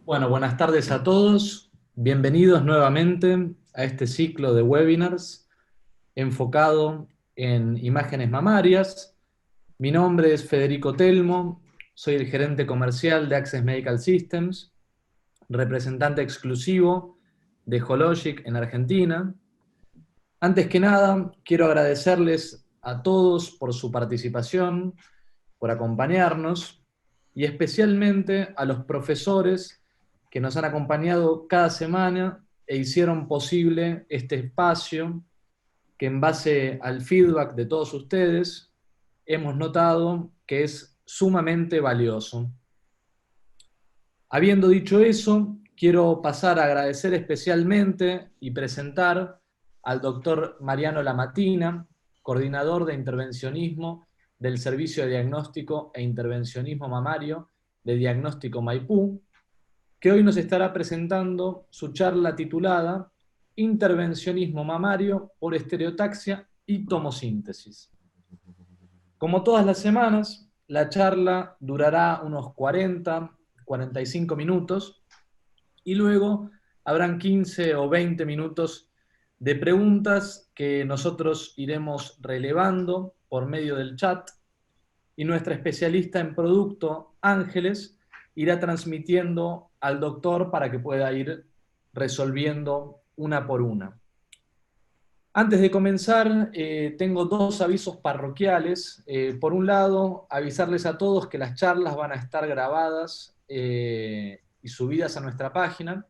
Bueno, buenas tardes a todos. Bienvenidos nuevamente a este ciclo de webinars enfocado en imágenes mamarias. Mi nombre es Federico Telmo, soy el gerente comercial de Access Medical Systems, representante exclusivo de Hologic en Argentina. Antes que nada, quiero agradecerles a todos por su participación, por acompañarnos, y especialmente a los profesores que nos han acompañado cada semana e hicieron posible este espacio que, en base al feedback de todos ustedes, hemos notado que es sumamente valioso. Habiendo dicho eso, quiero pasar a agradecer especialmente y presentar al doctor Mariano Lamatina, coordinador de intervencionismo del Servicio de Diagnóstico e Intervencionismo Mamario de Diagnóstico Maipú, que hoy nos estará presentando su charla titulada Intervencionismo Mamario por Estereotaxia y Tomosíntesis. Como todas las semanas, la charla durará unos 45 minutos y luego habrán 15 o 20 minutos de preguntas que nosotros iremos relevando por medio del chat, y nuestra especialista en producto, Ángeles, irá transmitiendo al doctor para que pueda ir resolviendo una por una. Antes de comenzar, tengo dos avisos parroquiales. Por un lado, avisarles a todos que las charlas van a estar grabadas y subidas a nuestra página.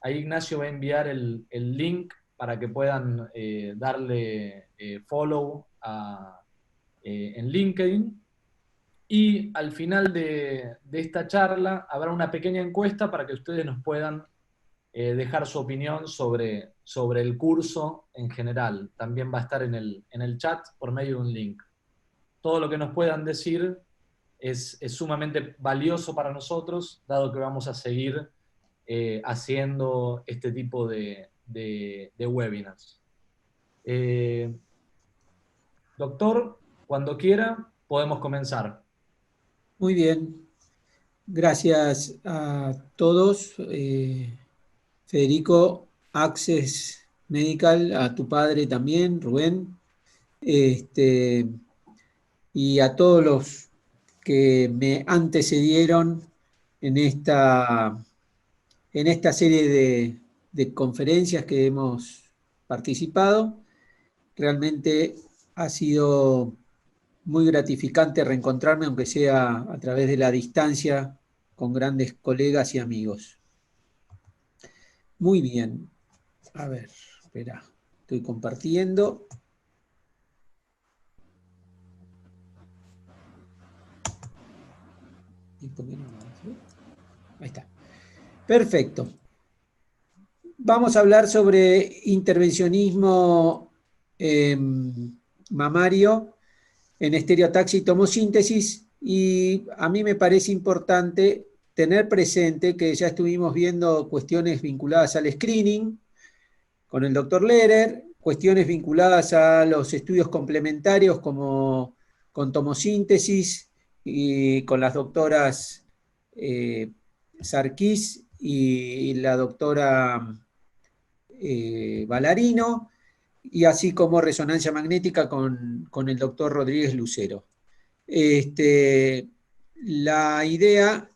Ahí Ignacio va a enviar el link para que puedan darle follow en LinkedIn. Y al final de esta charla habrá una pequeña encuesta para que ustedes nos puedan dejar su opinión sobre el curso en general. También va a estar en el chat por medio de un link. Todo lo que nos puedan decir es sumamente valioso para nosotros, dado que vamos a seguir haciendo este tipo de webinars. Doctor, cuando quiera, podemos comenzar. Muy bien, gracias a todos. Federico, Access Medical, a tu padre también, Rubén, este, y a todos los que me antecedieron en esta serie de conferencias que hemos participado. Realmente ha sido muy gratificante reencontrarme, aunque sea a través de la distancia, con grandes colegas y amigos. Muy bien. A ver, espera, estoy compartiendo. ¿Y por qué no lo hace? Ahí está. Perfecto. Vamos a hablar sobre intervencionismo mamario en estereotaxia y tomosíntesis, y a mí me parece importante tener presente que ya estuvimos viendo cuestiones vinculadas al screening con el doctor Lehrer, cuestiones vinculadas a los estudios complementarios como con tomosíntesis y con las doctoras Sarkis y la doctora Ballarino, y así como resonancia magnética con el doctor Rodríguez Lucero. La idea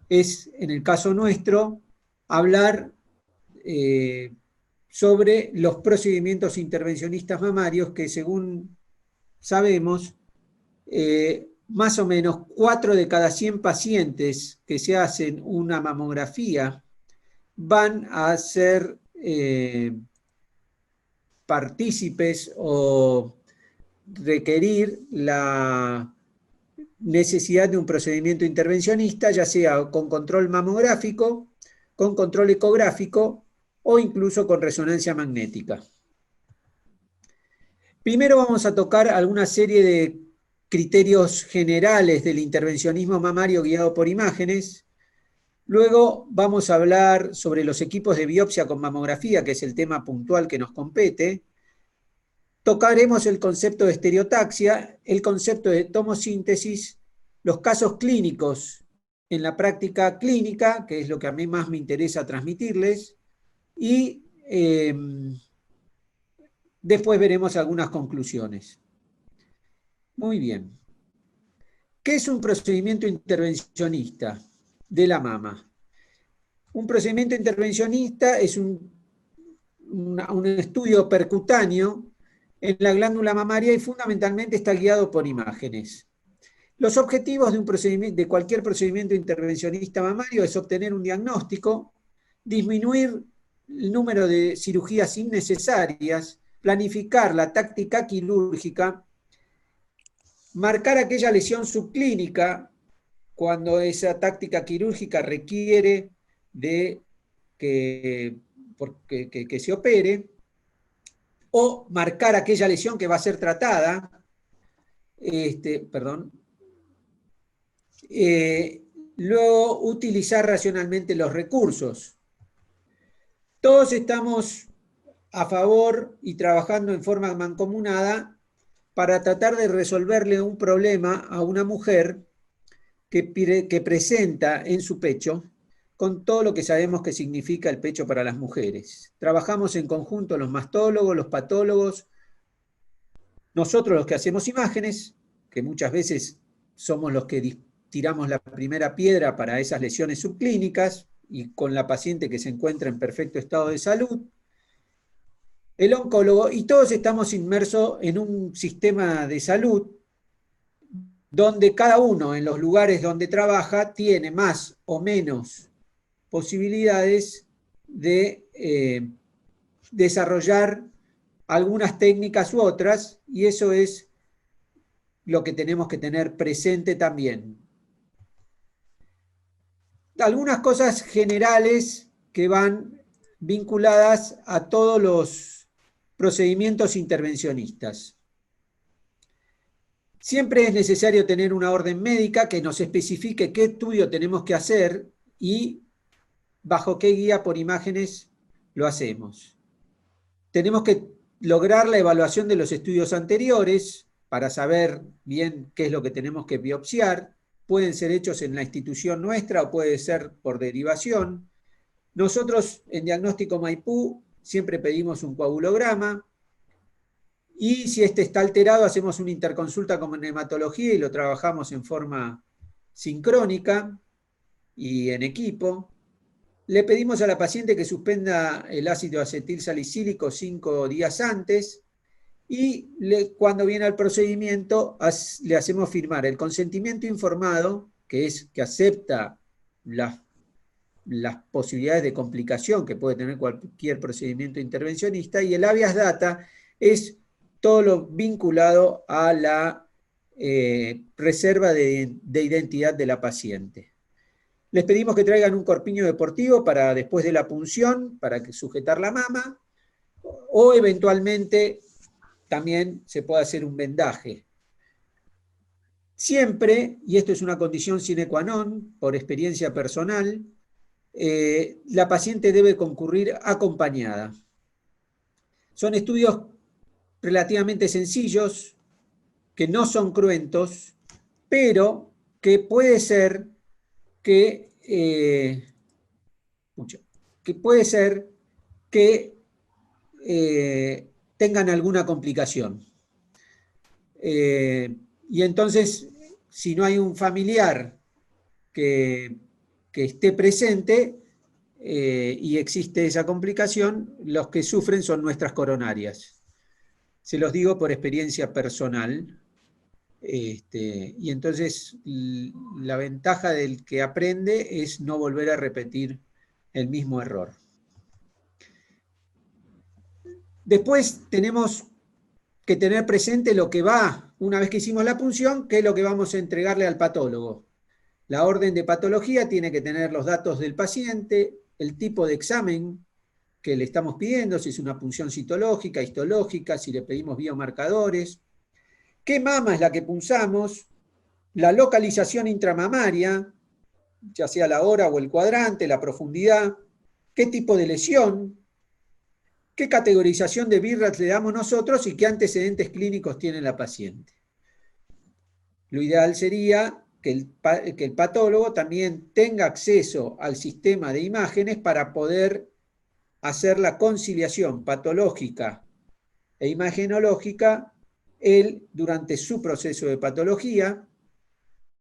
es, en el caso nuestro, hablar sobre los procedimientos intervencionistas mamarios que, según sabemos, más o menos 4 de cada 100 pacientes que se hacen una mamografía van a ser partícipes o requerir la necesidad de un procedimiento intervencionista, ya sea con control mamográfico, con control ecográfico o incluso con resonancia magnética. Primero vamos a tocar alguna serie de criterios generales del intervencionismo mamario guiado por imágenes. Luego vamos a hablar sobre los equipos de biopsia con mamografía, que es el tema puntual que nos compete. Tocaremos el concepto de estereotaxia, el concepto de tomosíntesis, los casos clínicos en la práctica clínica, que es lo que a mí más me interesa transmitirles, y después veremos algunas conclusiones. Muy bien. ¿Qué es un procedimiento intervencionista de la mama? Un procedimiento intervencionista es un estudio percutáneo en la glándula mamaria y fundamentalmente está guiado por imágenes. Los objetivos de cualquier procedimiento intervencionista mamario es obtener un diagnóstico, disminuir el número de cirugías innecesarias, planificar la táctica quirúrgica, marcar aquella lesión subclínica cuando esa táctica quirúrgica requiere de que se opere, o marcar aquella lesión que va a ser tratada, luego utilizar racionalmente los recursos. Todos estamos a favor y trabajando en forma mancomunada para tratar de resolverle un problema a una mujer que presenta en su pecho con todo lo que sabemos que significa el pecho para las mujeres. Trabajamos en conjunto los mastólogos, los patólogos, nosotros los que hacemos imágenes, que muchas veces somos los que tiramos la primera piedra para esas lesiones subclínicas y con la paciente que se encuentra en perfecto estado de salud, el oncólogo, y todos estamos inmersos en un sistema de salud donde cada uno en los lugares donde trabaja tiene más o menos posibilidades de desarrollar algunas técnicas u otras, y eso es lo que tenemos que tener presente también. Algunas cosas generales que van vinculadas a todos los procedimientos intervencionistas. Siempre es necesario tener una orden médica que nos especifique qué estudio tenemos que hacer y bajo qué guía por imágenes lo hacemos. Tenemos que lograr la evaluación de los estudios anteriores para saber bien qué es lo que tenemos que biopsiar. Pueden ser hechos en la institución nuestra o puede ser por derivación. Nosotros en Diagnóstico Maipú siempre pedimos un coagulograma y si este está alterado hacemos una interconsulta con hematología y lo trabajamos en forma sincrónica y en equipo. Le pedimos a la paciente que suspenda el ácido acetil salicílico 5 días antes y cuando viene al procedimiento le hacemos firmar el consentimiento informado, que es que acepta las posibilidades de complicación que puede tener cualquier procedimiento intervencionista, y el habeas data es todo lo vinculado a la reserva de identidad de la paciente. Les pedimos que traigan un corpiño deportivo para después de la punción, para sujetar la mama, o eventualmente también se puede hacer un vendaje. Siempre, y esto es una condición sine qua non, por experiencia personal, la paciente debe concurrir acompañada. Son estudios relativamente sencillos, que no son cruentos, pero que puede ser que tengan alguna complicación. Y entonces, si no hay un familiar que esté presente y existe esa complicación, los que sufren son nuestras coronarias. Se los digo por experiencia personal. Y entonces la ventaja del que aprende es no volver a repetir el mismo error. Después tenemos que tener presente lo que va, una vez que hicimos la punción, qué es lo que vamos a entregarle al patólogo. La orden de patología tiene que tener los datos del paciente, el tipo de examen que le estamos pidiendo, si es una punción citológica, histológica, si le pedimos biomarcadores, qué mama es la que punzamos, la localización intramamaria, ya sea la hora o el cuadrante, la profundidad, qué tipo de lesión, qué categorización de BIRATS le damos nosotros y qué antecedentes clínicos tiene la paciente. Lo ideal sería que el patólogo también tenga acceso al sistema de imágenes para poder hacer la conciliación patológica e imagenológica él durante su proceso de patología,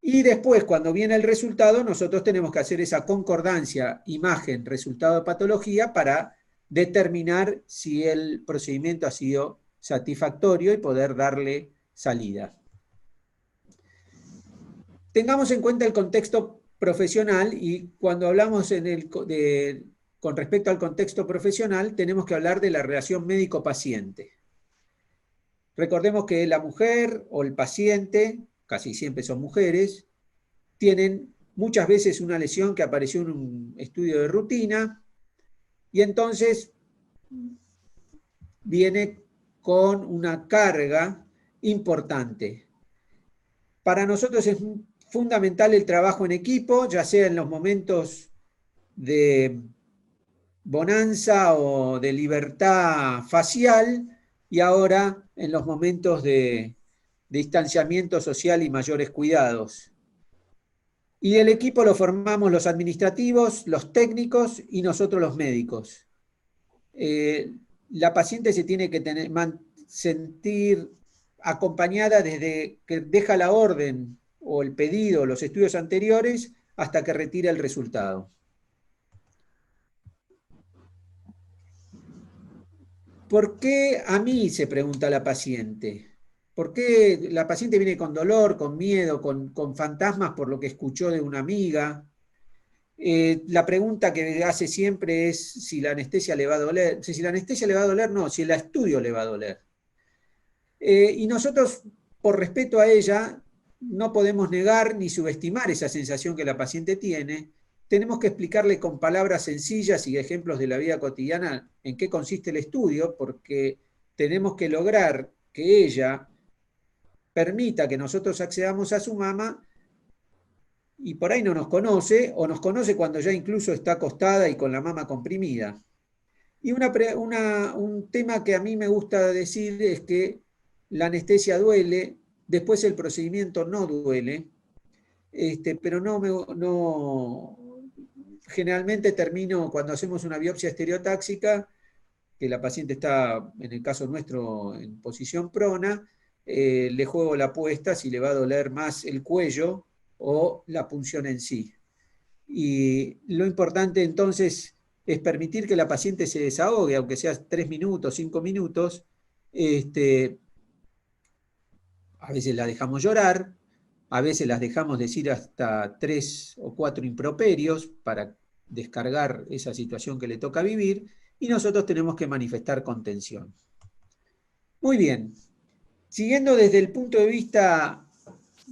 y después cuando viene el resultado nosotros tenemos que hacer esa concordancia imagen-resultado de patología para determinar si el procedimiento ha sido satisfactorio y poder darle salida. Tengamos en cuenta el contexto profesional, y cuando hablamos con respecto al contexto profesional tenemos que hablar de la relación médico-paciente. Recordemos que la mujer o el paciente, casi siempre son mujeres, tienen muchas veces una lesión que apareció en un estudio de rutina y entonces viene con una carga importante. Para nosotros es fundamental el trabajo en equipo, ya sea en los momentos de bonanza o de libertad facial, y ahora en los momentos de distanciamiento social y mayores cuidados. Y el equipo lo formamos los administrativos, los técnicos y nosotros los médicos. La paciente se tiene que sentir acompañada desde que deja la orden o el pedido, los estudios anteriores, hasta que retira el resultado. ¿Por qué a mí?, se pregunta la paciente. ¿Por qué la paciente viene con dolor, con miedo, con fantasmas por lo que escuchó de una amiga? La pregunta que hace siempre es si la anestesia le va a doler. Si la anestesia le va a doler, no, si el estudio le va a doler. Y nosotros, por respeto a ella, no podemos negar ni subestimar esa sensación que la paciente tiene. Tenemos que explicarle con palabras sencillas y ejemplos de la vida cotidiana en qué consiste el estudio, porque tenemos que lograr que ella permita que nosotros accedamos a su mama, y por ahí no nos conoce, o nos conoce cuando ya incluso está acostada y con la mama comprimida. Y un tema que a mí me gusta decir es que la anestesia duele, después el procedimiento no duele, pero generalmente termino, cuando hacemos una biopsia estereotáxica, que la paciente está, en el caso nuestro, en posición prona, le juego la apuesta si le va a doler más el cuello o la punción en sí. Y lo importante entonces es permitir que la paciente se desahogue, aunque sea 3 minutos, 5 minutos. A veces la dejamos llorar, a veces las dejamos decir hasta 3 o 4 improperios para descargar esa situación que le toca vivir, y nosotros tenemos que manifestar contención. Muy bien, siguiendo desde el punto de vista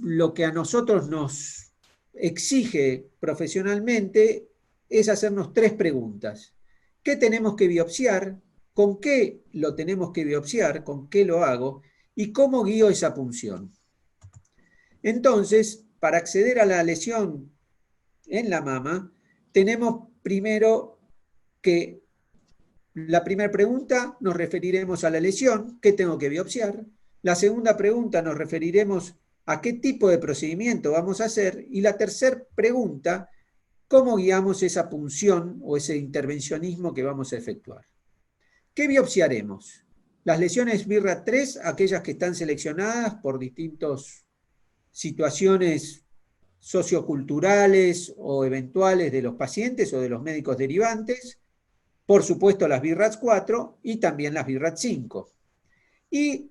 lo que a nosotros nos exige profesionalmente es hacernos 3 preguntas. ¿Qué tenemos que biopsiar? ¿Con qué lo tenemos que biopsiar? ¿Con qué lo hago? ¿Y cómo guío esa punción? Entonces, para acceder a la lesión en la mama, tenemos primero que la primera pregunta nos referiremos a la lesión, ¿qué tengo que biopsiar? La segunda pregunta nos referiremos a qué tipo de procedimiento vamos a hacer, y la tercera pregunta, ¿cómo guiamos esa punción o ese intervencionismo que vamos a efectuar? ¿Qué biopsiaremos? Las lesiones BIRAT 3, aquellas que están seleccionadas por distintas situaciones socioculturales o eventuales de los pacientes o de los médicos derivantes, por supuesto las BIRAT 4 y también las BIRAT 5. Y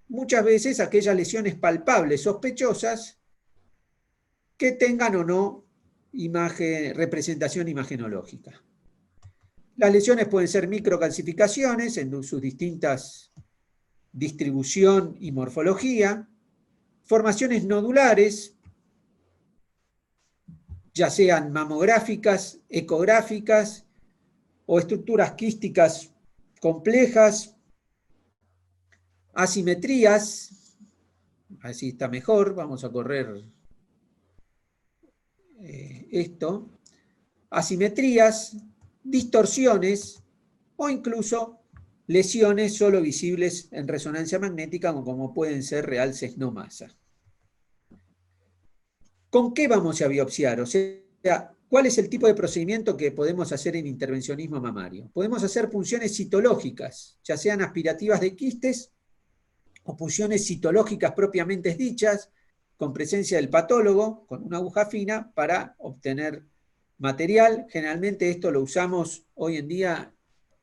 muchas veces aquellas lesiones palpables sospechosas que tengan o no representación imagenológica. Las lesiones pueden ser microcalcificaciones en sus distintas distribución y morfología, formaciones nodulares, ya sean mamográficas, ecográficas o estructuras quísticas complejas, asimetrías, así está mejor, vamos a correr esto, asimetrías, distorsiones o incluso lesiones solo visibles en resonancia magnética, como pueden ser realces no masa. ¿Con qué vamos a biopsiar? O sea, ¿cuál es el tipo de procedimiento que podemos hacer en intervencionismo mamario? Podemos hacer punciones citológicas, ya sean aspirativas de quistes o punciones citológicas propiamente dichas, con presencia del patólogo, con una aguja fina, para obtener material. Generalmente esto lo usamos hoy en día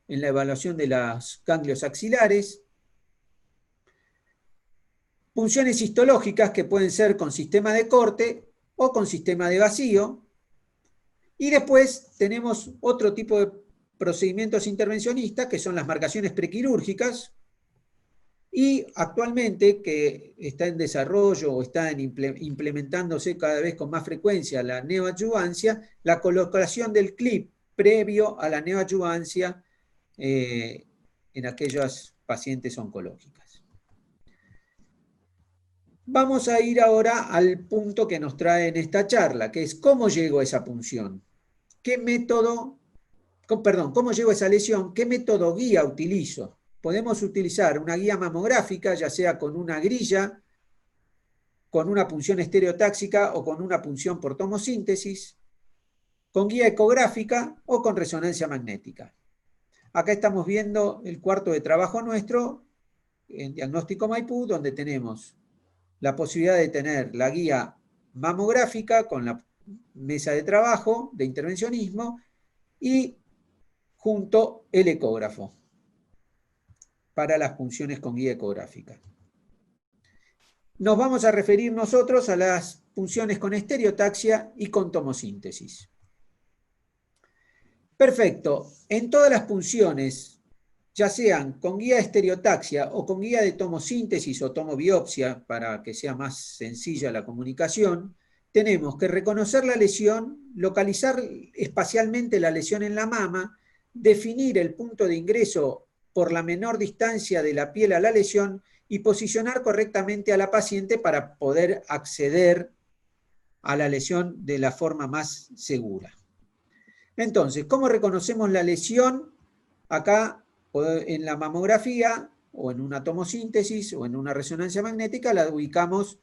en la evaluación de los ganglios axilares. Punciones histológicas que pueden ser con sistema de corte o con sistema de vacío. Y después tenemos otro tipo de procedimientos intervencionistas, que son las marcaciones prequirúrgicas, y actualmente, que está en desarrollo o está implementándose cada vez con más frecuencia la neoadyuvancia, la colocación del clip previo a la neoadyuvancia en aquellas pacientes oncológicas. Vamos a ir ahora al punto que nos trae en esta charla, que es cómo llego a esa punción. ¿Qué método, perdón, cómo llego a esa lesión? ¿Qué método guía utilizo? Podemos utilizar una guía mamográfica, ya sea con una grilla, con una punción estereotáxica o con una punción por tomosíntesis, con guía ecográfica o con resonancia magnética. Acá estamos viendo el cuarto de trabajo nuestro en Diagnóstico Maipú, donde tenemos la posibilidad de tener la guía mamográfica con la mesa de trabajo de intervencionismo y junto el ecógrafo para las punciones con guía ecográfica. Nos vamos a referir nosotros a las punciones con estereotaxia y con tomosíntesis. Perfecto. En todas las punciones, ya sean con guía de estereotaxia o con guía de tomosíntesis o tomobiopsia, para que sea más sencilla la comunicación, tenemos que reconocer la lesión, localizar espacialmente la lesión en la mama, definir el punto de ingreso por la menor distancia de la piel a la lesión y posicionar correctamente a la paciente para poder acceder a la lesión de la forma más segura. Entonces, ¿cómo reconocemos la lesión? Acá en la mamografía o en una tomosíntesis o en una resonancia magnética la ubicamos,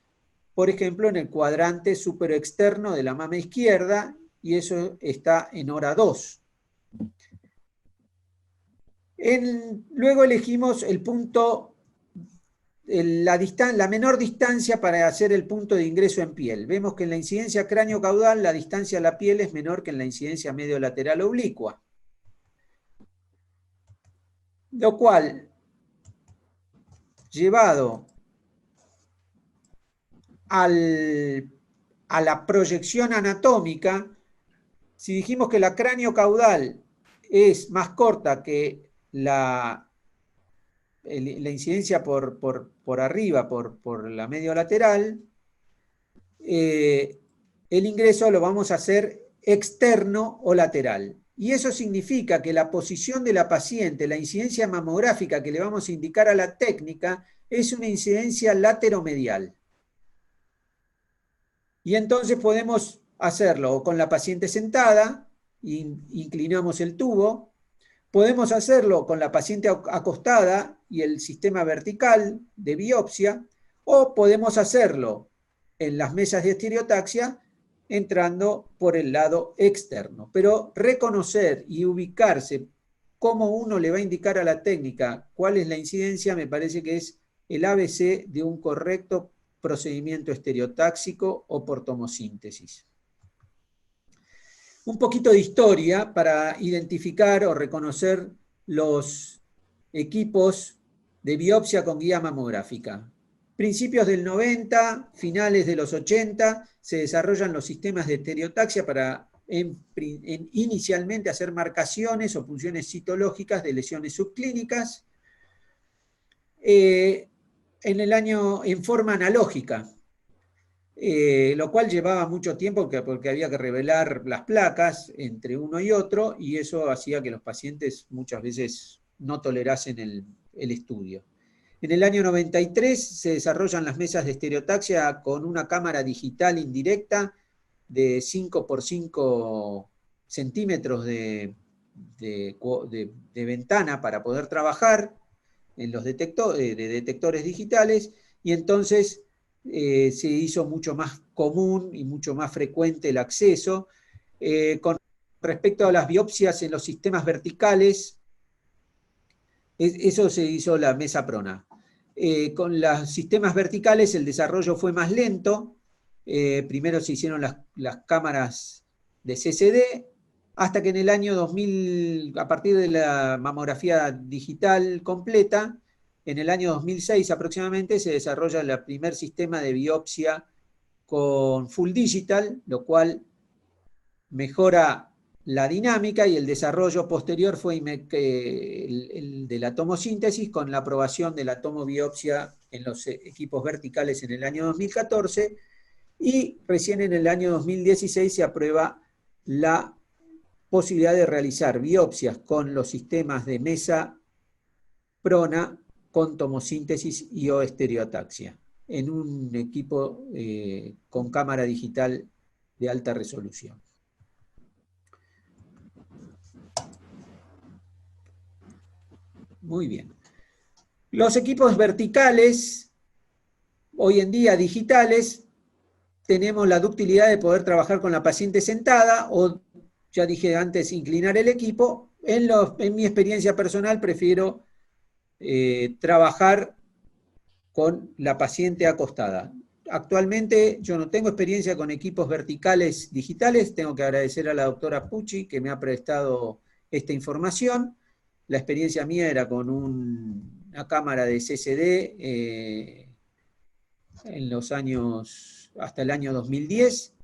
por ejemplo, en el cuadrante superexterno de la mama izquierda, y eso está en hora 2. Luego elegimos el punto, la menor distancia para hacer el punto de ingreso en piel. Vemos que en la incidencia cráneo-caudal la distancia a la piel es menor que en la incidencia medio-lateral oblicua. Lo cual, llevado a la proyección anatómica, si dijimos que la cráneo-caudal es más corta que la incidencia por arriba, por la medio lateral, el ingreso lo vamos a hacer externo o lateral. Y eso significa que la posición de la paciente, la incidencia mamográfica que le vamos a indicar a la técnica, es una incidencia lateromedial. Y entonces podemos hacerlo con la paciente sentada, inclinamos el tubo. Podemos hacerlo con la paciente acostada y el sistema vertical de biopsia, o podemos hacerlo en las mesas de estereotaxia entrando por el lado externo. Pero reconocer y ubicarse cómo uno le va a indicar a la técnica cuál es la incidencia, me parece que es el ABC de un correcto procedimiento estereotáxico o por tomosíntesis. Un poquito de historia para identificar o reconocer los equipos de biopsia con guía mamográfica. Principios del 90, finales de los 80, se desarrollan los sistemas de estereotaxia para inicialmente hacer marcaciones o punciones citológicas de lesiones subclínicas en forma analógica. Lo cual llevaba mucho tiempo porque había que revelar las placas entre uno y otro, y eso hacía que los pacientes muchas veces no tolerasen el estudio. En el año 93 se desarrollan las mesas de estereotaxia con una cámara digital indirecta de 5 por 5 centímetros de ventana para poder trabajar en los detectores digitales, y entonces se hizo mucho más común y mucho más frecuente el acceso. Con respecto a las biopsias en los sistemas verticales, eso se hizo la mesa prona. Con los sistemas verticales el desarrollo fue más lento. Primero se hicieron las cámaras de CCD, hasta que en el año 2000, a partir de la mamografía digital completa, en el año 2006 aproximadamente se desarrolla el primer sistema de biopsia con full digital, lo cual mejora la dinámica, y el desarrollo posterior fue el de la tomosíntesis con la aprobación de la tomobiopsia en los equipos verticales en el año 2014, y recién en el año 2016 se aprueba la posibilidad de realizar biopsias con los sistemas de mesa prona con tomosíntesis y o estereotaxia en un equipo con cámara digital de alta resolución. Muy bien. Los equipos verticales, hoy en día digitales, tenemos la ductilidad de poder trabajar con la paciente sentada o, ya dije antes, inclinar el equipo. En mi experiencia personal prefiero trabajar con la paciente acostada. Actualmente yo no tengo experiencia con equipos verticales digitales, tengo que agradecer a la doctora Pucci que me ha prestado esta información. La experiencia mía era con una cámara de CCD en los años, hasta el año 2010,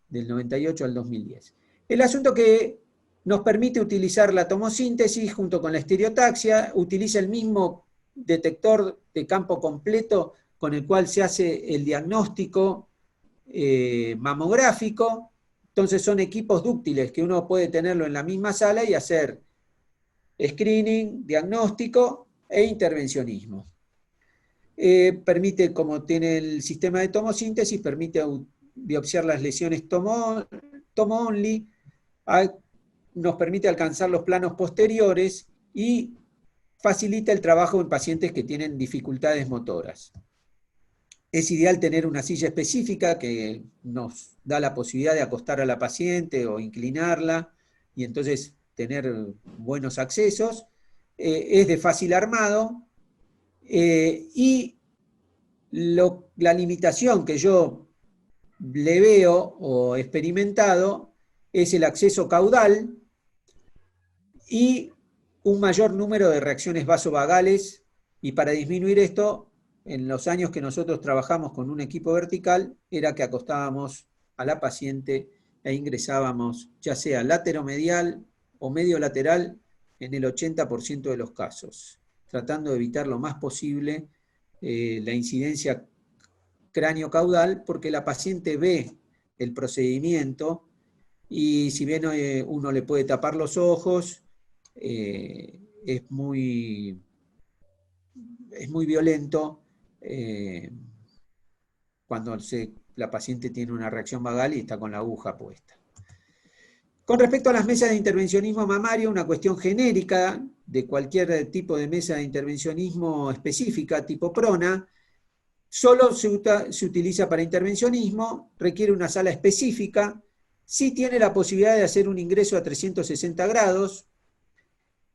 del 98 al 2010. El asunto que nos permite utilizar la tomosíntesis junto con la estereotaxia, utiliza el mismo detector de campo completo con el cual se hace el diagnóstico mamográfico. Entonces son equipos dúctiles que uno puede tenerlo en la misma sala y hacer screening, diagnóstico e intervencionismo. Permite, como tiene el sistema de tomosíntesis, permite biopsiar las lesiones tomo-only, nos permite alcanzar los planos posteriores y facilita el trabajo en pacientes que tienen dificultades motoras. Es ideal tener una silla específica que nos da la posibilidad de acostar a la paciente o inclinarla y entonces tener buenos accesos. Es de fácil armado y la limitación que yo le veo o he experimentado es el acceso caudal y un mayor número de reacciones vasovagales, y para disminuir esto, en los años que nosotros trabajamos con un equipo vertical, era que acostábamos a la paciente e ingresábamos ya sea lateromedial o medio lateral en el 80% de los casos, tratando de evitar lo más posible la incidencia cráneo-caudal, porque la paciente ve el procedimiento y si bien uno le puede tapar los ojos, es muy violento cuando la paciente tiene una reacción vagal y está con la aguja puesta. Con respecto a las mesas de intervencionismo mamario, una cuestión genérica de cualquier tipo de mesa de intervencionismo específica, tipo prona, solo se utiliza para intervencionismo, requiere una sala específica, sí tiene la posibilidad de hacer un ingreso a 360 grados.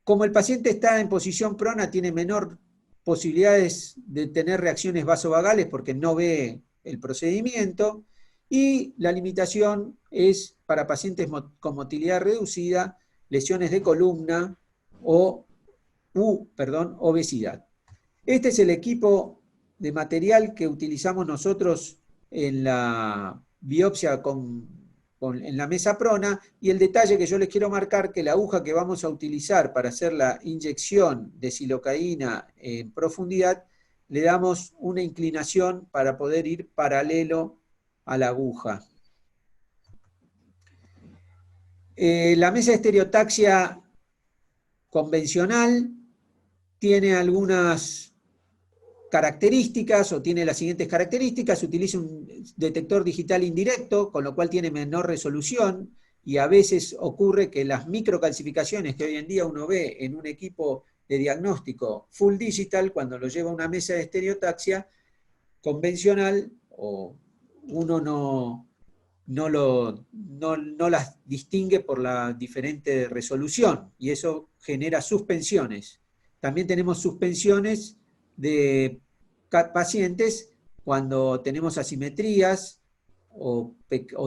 Como el paciente está en posición prona, tiene menor posibilidades de tener reacciones vasovagales porque no ve el procedimiento, y la limitación es para pacientes con motilidad reducida, lesiones de columna o obesidad. Este es el equipo de material que utilizamos nosotros en la biopsia en la mesa prona, y el detalle que yo les quiero marcar, que la aguja que vamos a utilizar para hacer la inyección de silocaína en profundidad, le damos una inclinación para poder ir paralelo a la aguja. La mesa de estereotaxia convencional tiene algunas características, o tiene las siguientes características: utiliza un detector digital indirecto, con lo cual tiene menor resolución, y a veces ocurre que las microcalcificaciones que hoy en día uno ve en un equipo de diagnóstico full digital, cuando lo lleva a una mesa de estereotaxia convencional o uno no las distingue por la diferente resolución y eso genera suspensiones. También tenemos suspensiones de pacientes cuando tenemos asimetrías o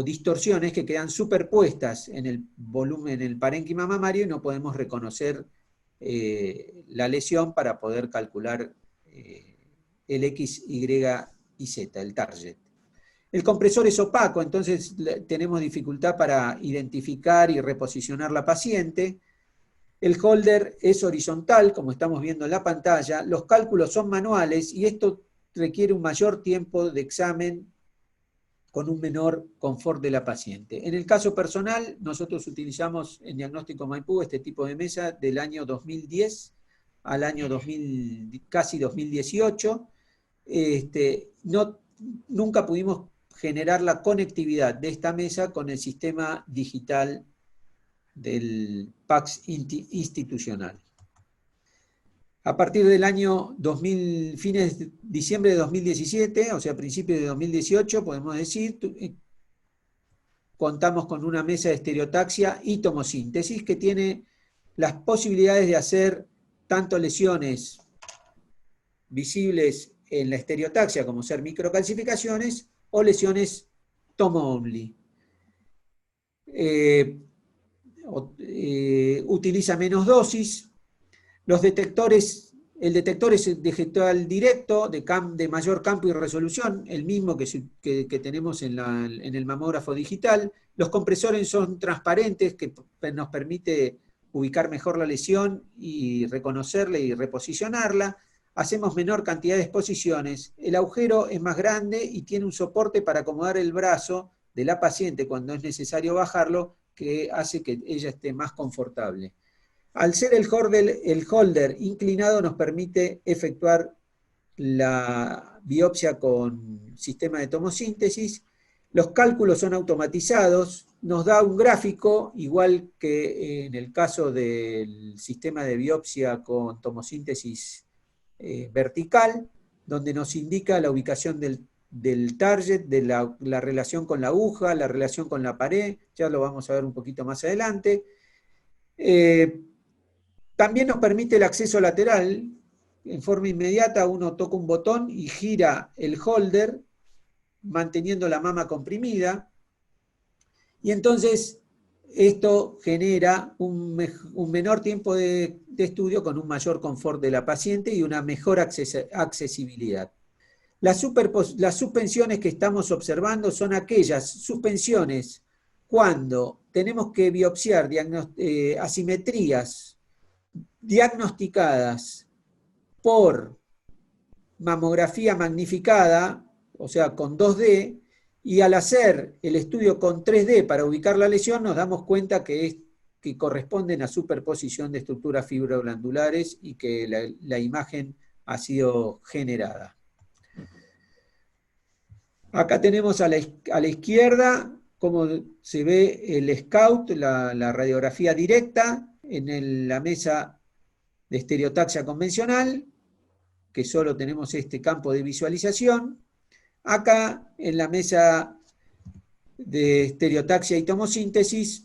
distorsiones que quedan superpuestas en el volumen, en el parénquima mamario, y no podemos reconocer la lesión para poder calcular el X, Y y Z, el target. El compresor es opaco, entonces tenemos dificultad para identificar y reposicionar la paciente. El holder es horizontal, como estamos viendo en la pantalla. Los cálculos son manuales y esto requiere un mayor tiempo de examen con un menor confort de la paciente. En el caso personal, nosotros utilizamos en Diagnóstico Maipú este tipo de mesa del año 2010 al año casi 2018. Nunca pudimos generar la conectividad de esta mesa con el sistema digital del PACS institucional. A partir del año fines de diciembre de 2017, o sea, principios de 2018, podemos decir, contamos con una mesa de estereotaxia y tomosíntesis que tiene las posibilidades de hacer tanto lesiones visibles en la estereotaxia como ser microcalcificaciones o lesiones tomo-only. Utiliza menos dosis. Los detectores, el detector es digital directo, de mayor campo y resolución, el mismo que tenemos en el mamógrafo digital. Los compresores son transparentes, que nos permite ubicar mejor la lesión y reconocerla y reposicionarla. Hacemos menor cantidad de exposiciones. El agujero es más grande y tiene un soporte para acomodar el brazo de la paciente cuando es necesario bajarlo, que hace que ella esté más confortable. Al ser el holder inclinado nos permite efectuar la biopsia con sistema de tomosíntesis. Los cálculos son automatizados, nos da un gráfico, igual que en el caso del sistema de biopsia con tomosíntesis vertical, donde nos indica la ubicación del target, de la relación con la aguja, la relación con la pared, ya lo vamos a ver un poquito más adelante. También nos permite el acceso lateral. En forma inmediata uno toca un botón y gira el holder manteniendo la mama comprimida y entonces esto genera un menor tiempo de estudio con un mayor confort de la paciente y una mejor accesibilidad. Las suspensiones que estamos observando son aquellas suspensiones cuando tenemos que biopsiar asimetrías diagnosticadas por mamografía magnificada, o sea, con 2D, y al hacer el estudio con 3D para ubicar la lesión, nos damos cuenta que corresponden a superposición de estructuras fibroglandulares y que la imagen ha sido generada. Acá tenemos a la izquierda cómo se ve el SCOUT, la radiografía directa, en la mesa de estereotaxia convencional, que solo tenemos este campo de visualización. Acá, en la mesa de estereotaxia y tomosíntesis,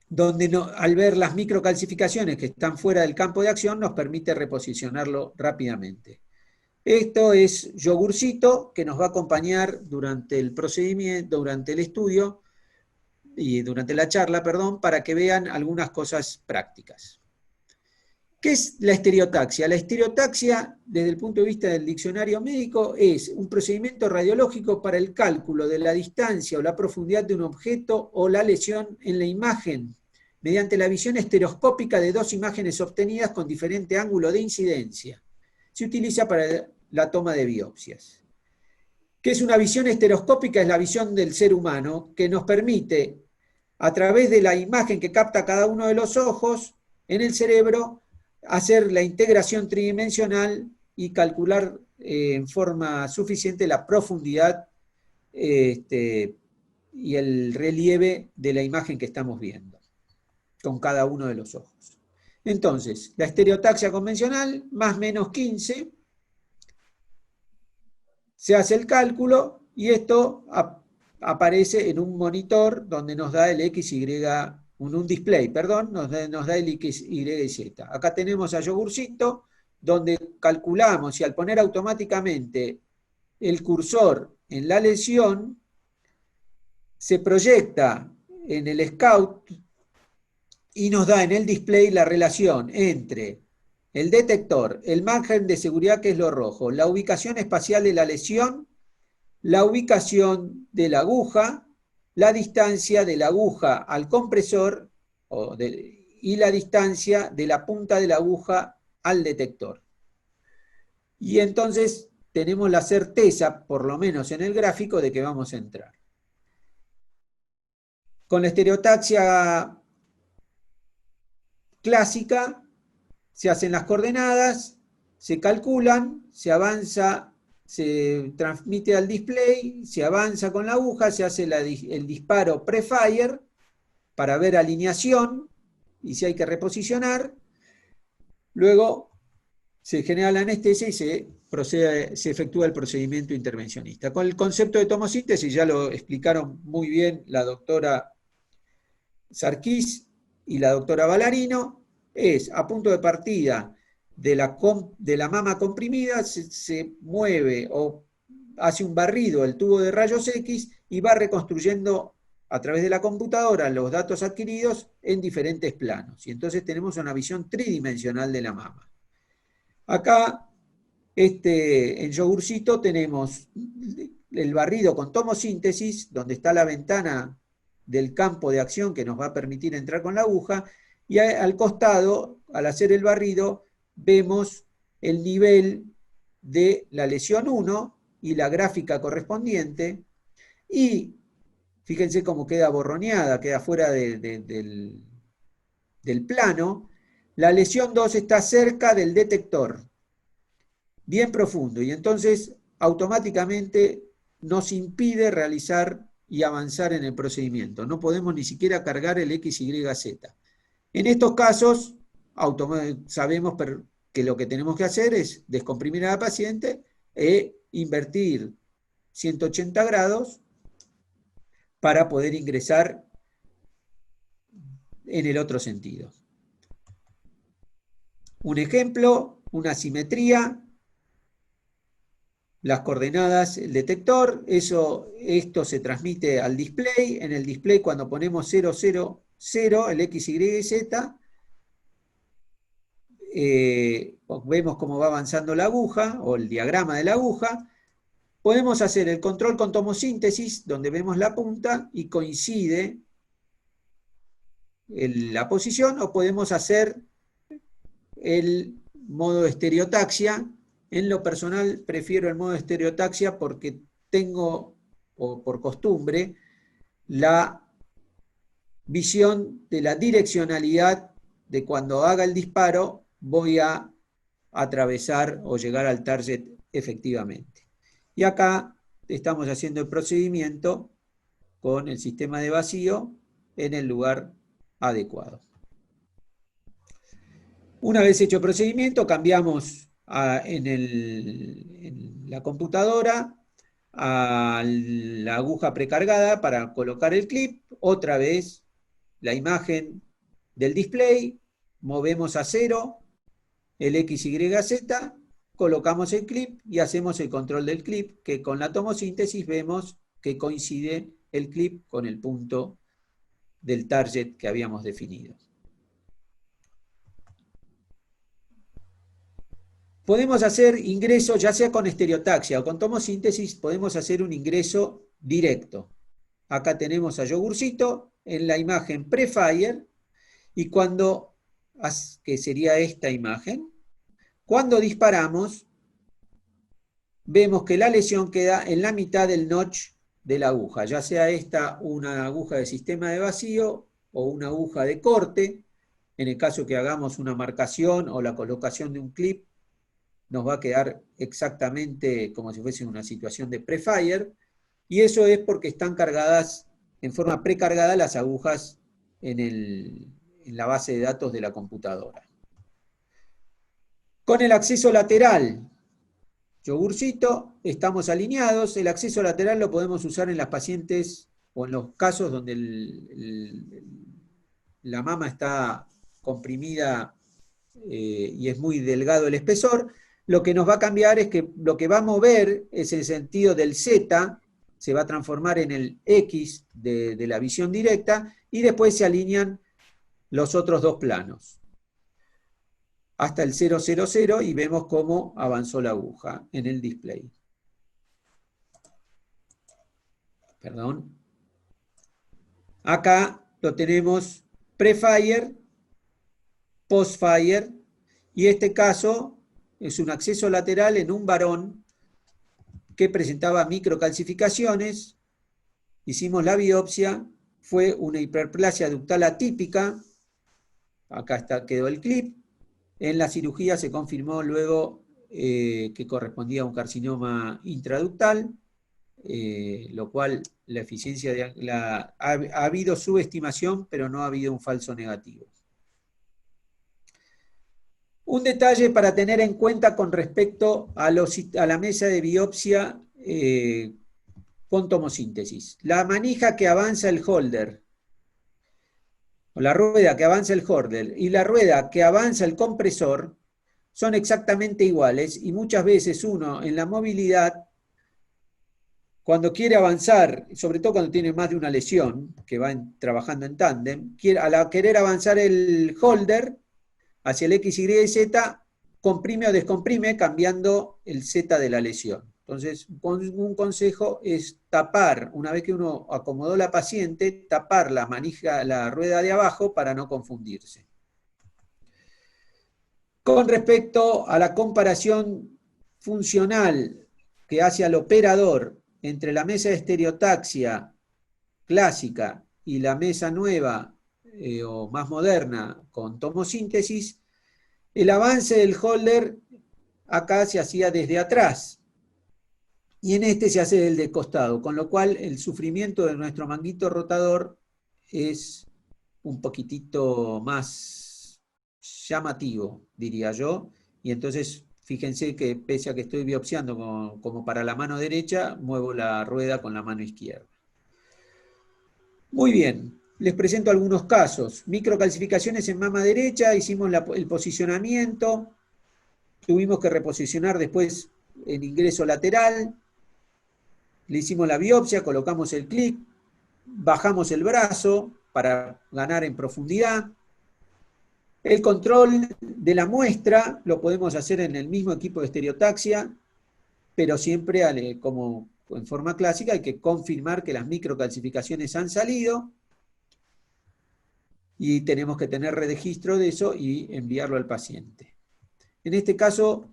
donde al ver las microcalcificaciones que están fuera del campo de acción, nos permite reposicionarlo rápidamente. Esto es yogurcito que nos va a acompañar durante el procedimiento, durante el estudio y durante la charla, perdón, para que vean algunas cosas prácticas. ¿Qué es la estereotaxia? La estereotaxia, desde el punto de vista del diccionario médico, es un procedimiento radiológico para el cálculo de la distancia o la profundidad de un objeto o la lesión en la imagen, mediante la visión estereoscópica de dos imágenes obtenidas con diferente ángulo de incidencia. Se utiliza para la toma de biopsias. ¿Qué es una visión estereoscópica? Es la visión del ser humano que nos permite, a través de la imagen que capta cada uno de los ojos en el cerebro, hacer la integración tridimensional y calcular en forma suficiente la profundidad y el relieve de la imagen que estamos viendo con cada uno de los ojos. Entonces, la estereotaxia convencional, más menos 15, se hace el cálculo y esto aparece en un monitor donde nos da el X, Y, un display, perdón, nos da el X, Y y Z. Acá tenemos a Yogurcito, donde calculamos y al poner automáticamente el cursor en la lesión, se proyecta en el Scout y nos da en el display la relación entre el detector, el margen de seguridad que es lo rojo, la ubicación espacial de la lesión, la ubicación de la aguja, la distancia de la aguja al compresor y la distancia de la punta de la aguja al detector. Y entonces tenemos la certeza, por lo menos en el gráfico, de que vamos a entrar. Con la estereotaxia clásica se hacen las coordenadas, se calculan, se avanza, se transmite al display, se avanza con la aguja, se hace el disparo pre-fire para ver alineación y si hay que reposicionar. Luego se genera la anestesia y se efectúa el procedimiento intervencionista. Con el concepto de tomosíntesis ya lo explicaron muy bien la doctora Sarkis y la doctora Ballarino. Es a punto de partida de la mama comprimida, se mueve o hace un barrido el tubo de rayos X y va reconstruyendo a través de la computadora los datos adquiridos en diferentes planos. Y entonces tenemos una visión tridimensional de la mama. Acá, en Yogurcito, tenemos el barrido con tomosíntesis, donde está la ventana del campo de acción que nos va a permitir entrar con la aguja, y al costado, al hacer el barrido, vemos el nivel de la lesión 1 y la gráfica correspondiente, y fíjense cómo queda borroneada, queda fuera del plano. La lesión 2 está cerca del detector, bien profundo, y entonces automáticamente nos impide realizar y avanzar en el procedimiento. No podemos ni siquiera cargar el XYZ. En estos casos, sabemos que lo que tenemos que hacer es descomprimir a la paciente e invertir 180 grados para poder ingresar en el otro sentido. Un ejemplo, una simetría, las coordenadas, el detector, esto se transmite al display. En el display, cuando ponemos 0, 0, 0, el X, Y y Z, vemos cómo va avanzando la aguja o el diagrama de la aguja. Podemos hacer el control con tomosíntesis, donde vemos la punta y coincide la posición, o podemos hacer el modo estereotaxia. En lo personal prefiero el modo estereotaxia porque tengo, o por costumbre, la visión de la direccionalidad de cuando haga el disparo voy a atravesar o llegar al target efectivamente. Y acá estamos haciendo el procedimiento con el sistema de vacío en el lugar adecuado. Una vez hecho el procedimiento, cambiamos en la computadora a la aguja precargada para colocar el clip. Otra vez la imagen del display, movemos a 0 el XYZ, colocamos el clip y hacemos el control del clip, que con la tomosíntesis vemos que coincide el clip con el punto del target que habíamos definido. Podemos hacer ingresos, ya sea con estereotaxia o con tomosíntesis, podemos hacer un ingreso directo. Acá tenemos a Yogurcito en la imagen pre-fire, y que sería esta imagen, cuando disparamos, vemos que la lesión queda en la mitad del notch de la aguja, ya sea esta una aguja de sistema de vacío o una aguja de corte. En el caso que hagamos una marcación o la colocación de un clip, nos va a quedar exactamente como si fuese una situación de pre-fire, y eso es porque están cargadas en forma precargada las agujas en la base de datos de la computadora. Con el acceso lateral, yogurcito, estamos alineados. El acceso lateral lo podemos usar en las pacientes o en los casos donde la mama está comprimida y es muy delgado el espesor. Lo que nos va a cambiar es que lo que va a mover es el sentido del Z, se va a transformar en el X de la visión directa, y después se alinean los otros dos planos hasta el 000 y vemos cómo avanzó la aguja en el display. Perdón. Acá lo tenemos pre-fire, post-fire, y este caso es un acceso lateral en un varón que presentaba microcalcificaciones. Hicimos la biopsia, fue una hiperplasia ductal atípica. Acá quedó el clip. En la cirugía se confirmó luego que correspondía a un carcinoma intraductal, lo cual la eficiencia ha habido subestimación, pero no ha habido un falso negativo. Un detalle para tener en cuenta con respecto a la mesa de biopsia con tomosíntesis. La manija que avanza el holder, o la rueda que avanza el holder, y la rueda que avanza el compresor, son exactamente iguales, y muchas veces uno en la movilidad, cuando quiere avanzar, sobre todo cuando tiene más de una lesión, que va trabajando en tándem, al querer avanzar el holder hacia el X, Y y Z, comprime o descomprime cambiando el Z de la lesión. Entonces, un consejo es tapar, una vez que uno acomodó la paciente, tapar la manija, la rueda de abajo para no confundirse. Con respecto a la comparación funcional que hace al operador entre la mesa de estereotaxia clásica y la mesa nueva o más moderna con tomosíntesis, el avance del holder acá se hacía desde atrás y en este se hace desde el costado, con lo cual el sufrimiento de nuestro manguito rotador es un poquitito más llamativo, diría yo, y entonces fíjense que pese a que estoy biopsiando como para la mano derecha, muevo la rueda con la mano izquierda. Muy bien, les presento algunos casos. Microcalcificaciones en mama derecha, hicimos el posicionamiento, tuvimos que reposicionar después el ingreso lateral, le hicimos la biopsia, colocamos el clic, bajamos el brazo para ganar en profundidad. El control de la muestra lo podemos hacer en el mismo equipo de estereotaxia, pero siempre como en forma clásica hay que confirmar que las microcalcificaciones han salido y tenemos que tener registro de eso y enviarlo al paciente. En este caso,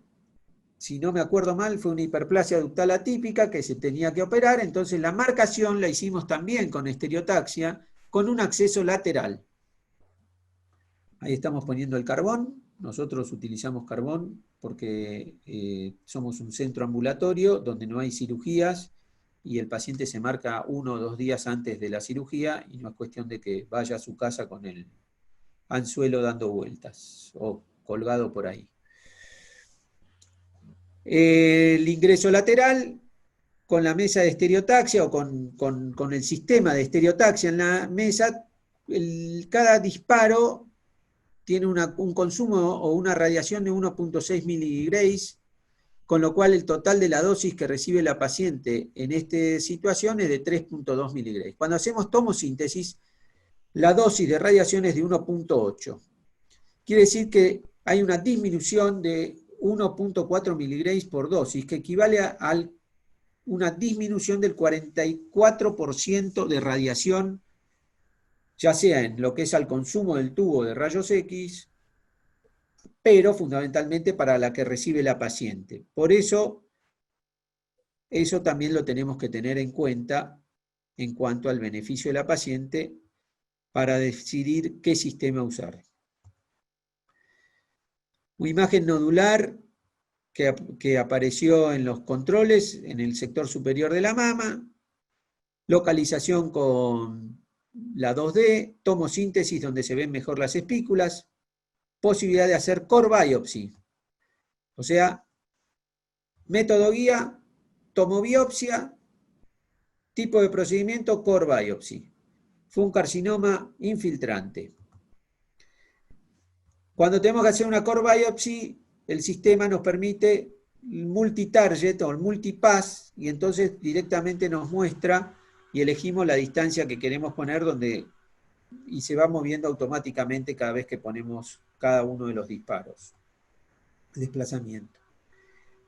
si no me acuerdo mal, fue una hiperplasia ductal atípica que se tenía que operar, entonces la marcación la hicimos también con estereotaxia, con un acceso lateral. Ahí estamos poniendo el carbón. Nosotros utilizamos carbón porque somos un centro ambulatorio donde no hay cirugías y el paciente se marca 1 o 2 días antes de la cirugía y no es cuestión de que vaya a su casa con el anzuelo dando vueltas o colgado por ahí. El ingreso lateral con la mesa de estereotaxia o con el sistema de estereotaxia en la mesa, cada disparo tiene un consumo o una radiación de 1.6 miligrays, con lo cual el total de la dosis que recibe la paciente en esta situación es de 3.2 miligrays. Cuando hacemos tomosíntesis, la dosis de radiación es de 1.8. Quiere decir que hay una disminución de 1.4 miligrays por dosis, que equivale a una disminución del 44% de radiación, ya sea en lo que es al consumo del tubo de rayos X, pero fundamentalmente para la que recibe la paciente. Por eso también lo tenemos que tener en cuenta en cuanto al beneficio de la paciente para decidir qué sistema usar. Una imagen nodular que apareció en los controles en el sector superior de la mama, localización con la 2D, tomosíntesis donde se ven mejor las espículas, posibilidad de hacer core biopsy, o sea, método guía, tomobiopsia, tipo de procedimiento, core biopsy. Fue un carcinoma infiltrante. Cuando tenemos que hacer una core biopsy, el sistema nos permite el multitarget o el multipass, y entonces directamente nos muestra y elegimos la distancia que queremos poner y se va moviendo automáticamente cada vez que ponemos cada uno de los disparos. Desplazamiento.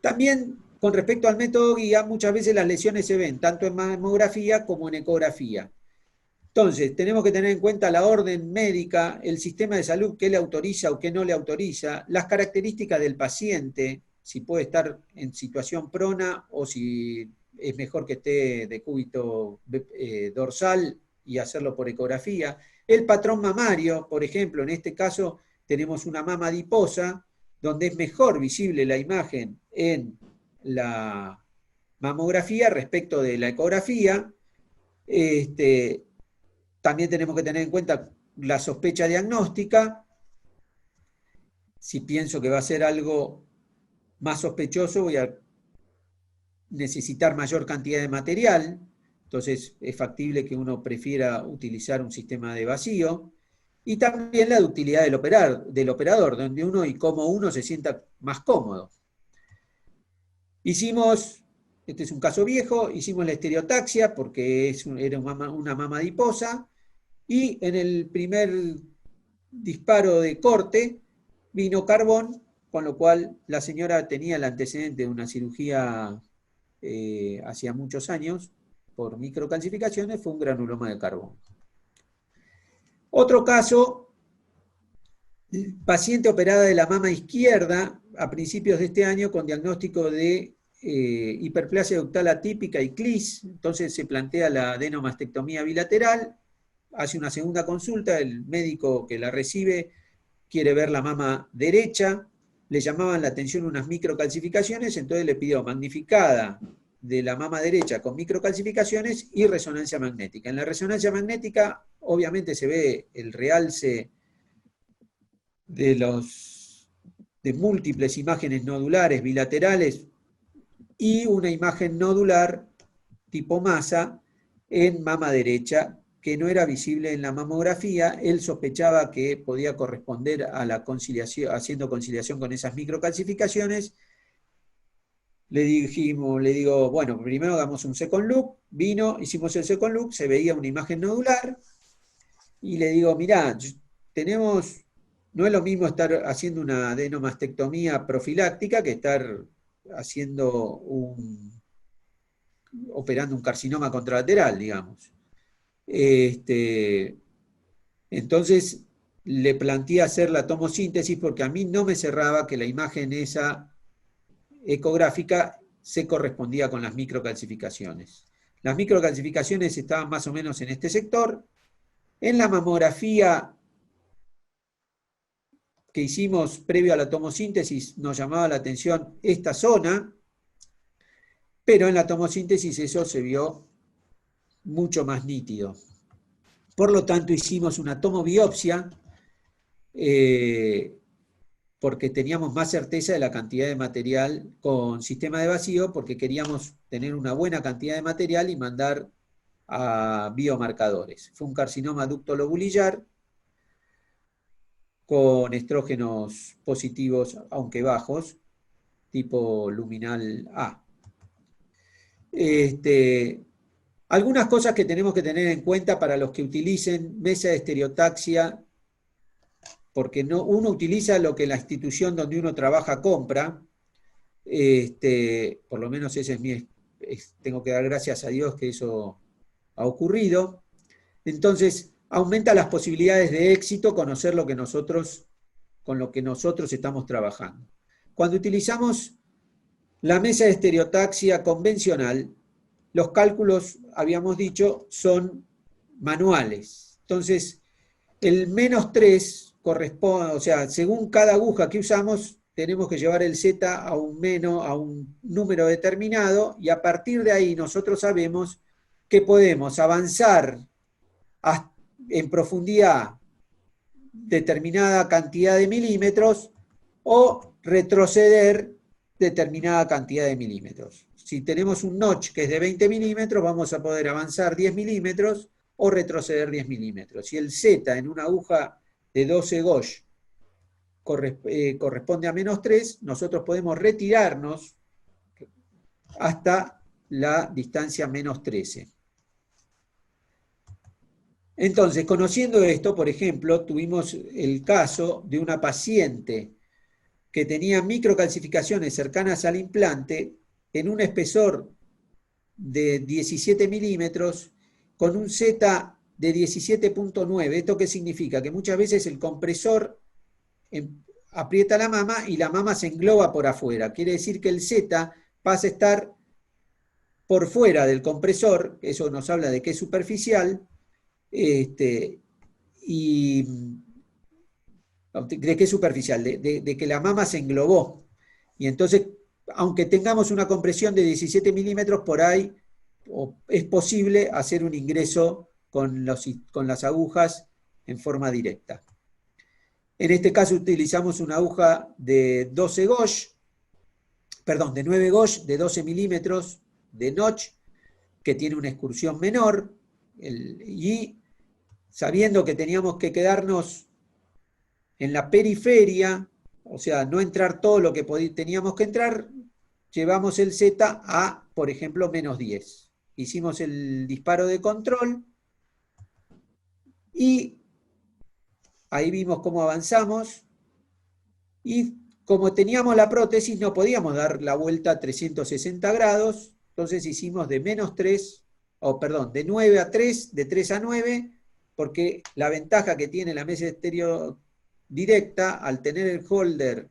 También, con respecto al método guía, muchas veces las lesiones se ven tanto en mamografía como en ecografía. Entonces, tenemos que tener en cuenta la orden médica, el sistema de salud, qué le autoriza o qué no le autoriza, las características del paciente, si puede estar en situación prona o si es mejor que esté de cúbito dorsal y hacerlo por ecografía. El patrón mamario, por ejemplo, en este caso tenemos una mama adiposa, donde es mejor visible la imagen en la mamografía respecto de la ecografía. También tenemos que tener en cuenta la sospecha diagnóstica. Si pienso que va a ser algo más sospechoso, voy a necesitar mayor cantidad de material. Entonces es factible que uno prefiera utilizar un sistema de vacío. Y también la ductilidad del operador, donde uno y cómo uno se sienta más cómodo. Este es un caso viejo, hicimos la estereotaxia porque era una mama adiposa. Y en el primer disparo de corte vino carbón, con lo cual la señora tenía el antecedente de una cirugía hacía muchos años por microcalcificaciones, fue un granuloma de carbón. Otro caso, paciente operada de la mama izquierda a principios de este año con diagnóstico de hiperplasia ductal atípica y CLIS, entonces se plantea la adenomastectomía bilateral, hace una segunda consulta, el médico que la recibe quiere ver la mama derecha, le llamaban la atención unas microcalcificaciones, entonces le pidió magnificada de la mama derecha con microcalcificaciones y resonancia magnética. En la resonancia magnética obviamente se ve el realce de múltiples imágenes nodulares bilaterales y una imagen nodular tipo masa en mama derecha, que no era visible en la mamografía. Él sospechaba que podía corresponder a la conciliación, haciendo conciliación con esas microcalcificaciones. Le digo, bueno, primero hagamos un second look. Vino, hicimos el second look, se veía una imagen nodular, y le digo, mirá, no es lo mismo estar haciendo una adenomastectomía profiláctica que estar operando un carcinoma contralateral, digamos. Entonces le planteé hacer la tomosíntesis porque a mí no me cerraba que la imagen esa ecográfica se correspondía con las microcalcificaciones. Las microcalcificaciones estaban más o menos en este sector. En la mamografía que hicimos previo a la tomosíntesis nos llamaba la atención esta zona, pero en la tomosíntesis eso se vio mucho más nítido. Por lo tanto, hicimos una tomobiopsia porque teníamos más certeza de la cantidad de material con sistema de vacío, porque queríamos tener una buena cantidad de material y mandar a biomarcadores. Fue un carcinoma ducto-lobulillar con estrógenos positivos, aunque bajos, tipo luminal A. Algunas cosas que tenemos que tener en cuenta para los que utilicen mesa de estereotaxia, porque uno utiliza lo que la institución donde uno trabaja compra, por lo menos ese tengo que dar gracias a Dios que eso ha ocurrido. Entonces, aumenta las posibilidades de éxito conocer con lo que nosotros estamos trabajando. Cuando utilizamos la mesa de estereotaxia convencional, los cálculos, habíamos dicho, son manuales. Entonces, el -3 corresponde, o sea, según cada aguja que usamos, tenemos que llevar el Z a un número determinado, y a partir de ahí nosotros sabemos que podemos avanzar en profundidad determinada cantidad de milímetros o retroceder determinada cantidad de milímetros. Si tenemos un notch que es de 20 milímetros, vamos a poder avanzar 10 milímetros o retroceder 10 milímetros. Si el Z en una aguja de 12 gauge corresponde a -3, nosotros podemos retirarnos hasta la distancia -13. Entonces, conociendo esto, por ejemplo, tuvimos el caso de una paciente que tenía microcalcificaciones cercanas al implante en un espesor de 17 milímetros con un Z de 17.9. ¿Esto qué significa? Que muchas veces el compresor aprieta la mama y la mama se engloba por afuera. Quiere decir que el Z pasa a estar por fuera del compresor, eso nos habla de que es superficial, y de que es superficial, de que la mama se englobó. Y entonces, aunque tengamos una compresión de 17 milímetros, por ahí es posible hacer un ingreso con las agujas en forma directa. En este caso utilizamos una aguja de 12 gauge, perdón, de 9 gauge, de 12 milímetros de notch, que tiene una excursión menor, y sabiendo que teníamos que quedarnos en la periferia, o sea, no entrar todo lo que teníamos que entrar, llevamos el Z a, por ejemplo, -10. Hicimos el disparo de control y ahí vimos cómo avanzamos, y como teníamos la prótesis no podíamos dar la vuelta a 360 grados, entonces hicimos de -3, de 9 a 3, de 3 a 9, porque la ventaja que tiene la mesa de estéreo directa, al tener el holder,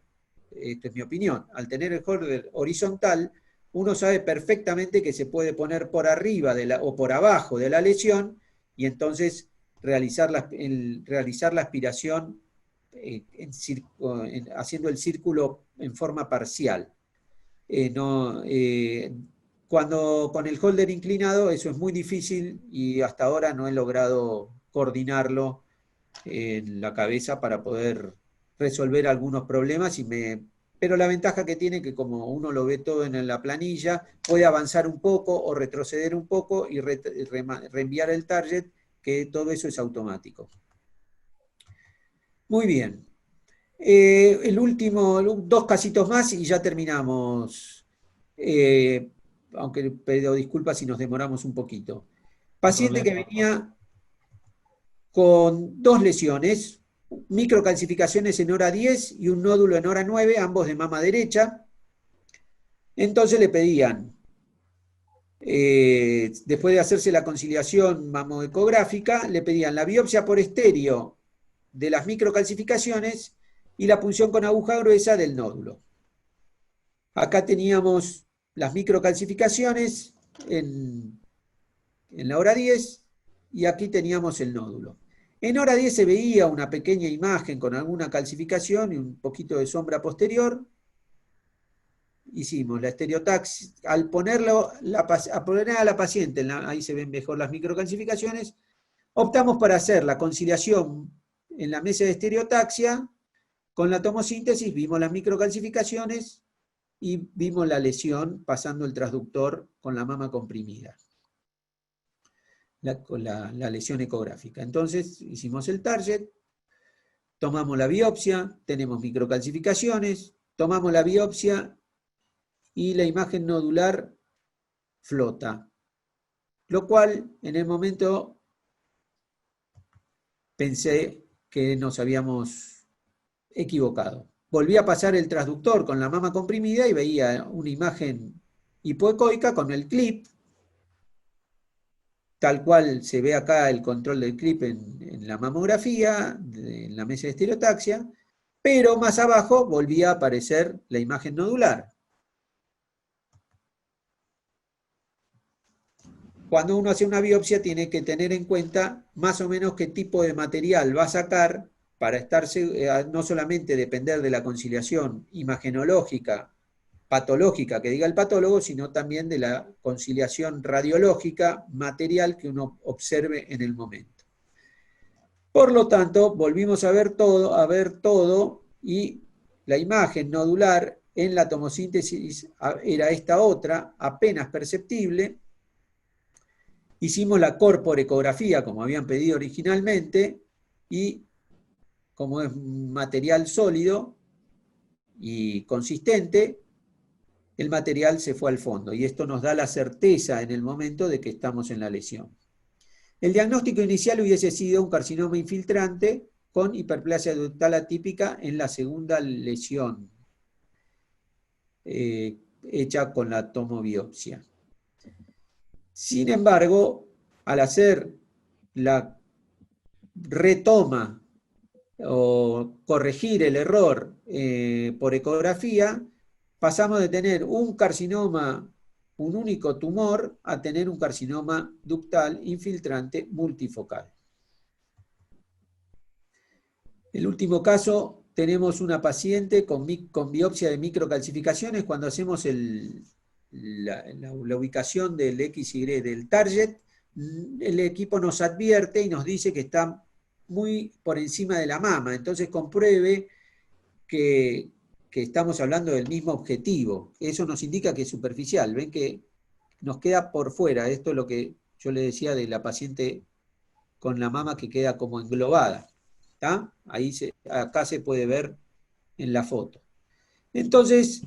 esta es mi opinión, al tener el holder horizontal, uno sabe perfectamente que se puede poner por arriba o por abajo de la lesión, y entonces realizar la aspiración haciendo el círculo en forma parcial. Cuando con el holder inclinado eso es muy difícil y hasta ahora no he logrado coordinarlo en la cabeza para poder resolver algunos problemas, pero la ventaja que tiene que como uno lo ve todo en la planilla, puede avanzar un poco o retroceder un poco y reenviar el target, que todo eso es automático. Muy bien. El último, 2 casitos más y ya terminamos. Aunque pido disculpas si nos demoramos un poquito. Paciente que venía con 2 lesiones, microcalcificaciones en hora 10 y un nódulo en hora 9, ambos de mama derecha. Entonces le pedían, después de hacerse la conciliación mamoecográfica, le pedían la biopsia por estéreo de las microcalcificaciones y la punción con aguja gruesa del nódulo. Acá teníamos las microcalcificaciones en la hora 10 y aquí teníamos el nódulo. En hora 10 se veía una pequeña imagen con alguna calcificación y un poquito de sombra posterior. Hicimos la estereotaxia. Al poner a la paciente, ahí se ven mejor las microcalcificaciones, optamos para hacer la conciliación en la mesa de estereotaxia. Con la tomosíntesis vimos las microcalcificaciones y vimos la lesión pasando el transductor con la mama comprimida, con la lesión ecográfica. Entonces hicimos el target, tomamos la biopsia, tenemos microcalcificaciones, tomamos la biopsia y la imagen nodular flota, lo cual en el momento pensé que nos habíamos equivocado. Volví a pasar el transductor con la mama comprimida y veía una imagen hipoecoica con el clip, tal cual se ve acá el control del clip en la mamografía, en la mesa de estereotaxia, pero más abajo volvía a aparecer la imagen nodular. Cuando uno hace una biopsia tiene que tener en cuenta más o menos qué tipo de material va a sacar para no solamente depender de la conciliación imagenológica, patológica que diga el patólogo, sino también de la conciliación radiológica, material que uno observe en el momento. Por lo tanto, volvimos a ver todo y la imagen nodular en la tomosíntesis era esta otra, apenas perceptible. Hicimos la corporecografía, como habían pedido originalmente, y como es un material sólido y consistente, el material se fue al fondo, y esto nos da la certeza en el momento de que estamos en la lesión. El diagnóstico inicial hubiese sido un carcinoma infiltrante con hiperplasia ductal atípica en la segunda lesión, hecha con la tomobiopsia. Sin embargo, al hacer la retoma o corregir el error por ecografía, pasamos de tener un carcinoma, un único tumor, a tener un carcinoma ductal infiltrante multifocal. El último caso, tenemos una paciente con biopsia de microcalcificaciones. Cuando hacemos la ubicación del XY del target, el equipo nos advierte y nos dice que está muy por encima de la mama. Entonces compruebe que estamos hablando del mismo objetivo. Eso nos indica que es superficial. Ven que nos queda por fuera. Esto es lo que yo le decía de la paciente con la mama que queda como englobada. ¿Está? Acá se puede ver en la foto. Entonces,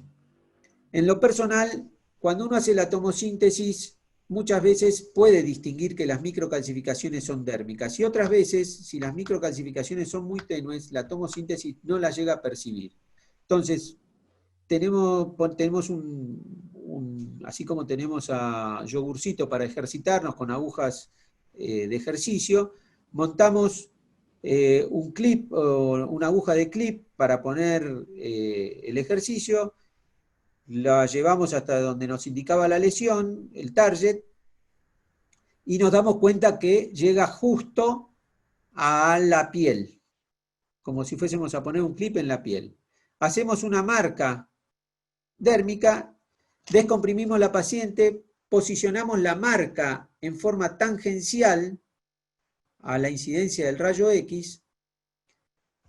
en lo personal, cuando uno hace la tomosíntesis, muchas veces puede distinguir que las microcalcificaciones son dérmicas, y otras veces, si las microcalcificaciones son muy tenues, la tomosíntesis no las llega a percibir. Entonces, tenemos así como tenemos a yogurcito para ejercitarnos con agujas de ejercicio, montamos un clip o una aguja de clip para poner el ejercicio, la llevamos hasta donde nos indicaba la lesión, el target, y nos damos cuenta que llega justo a la piel, como si fuésemos a poner un clip en la piel. Hacemos una marca dérmica, descomprimimos la paciente, posicionamos la marca en forma tangencial a la incidencia del rayo X,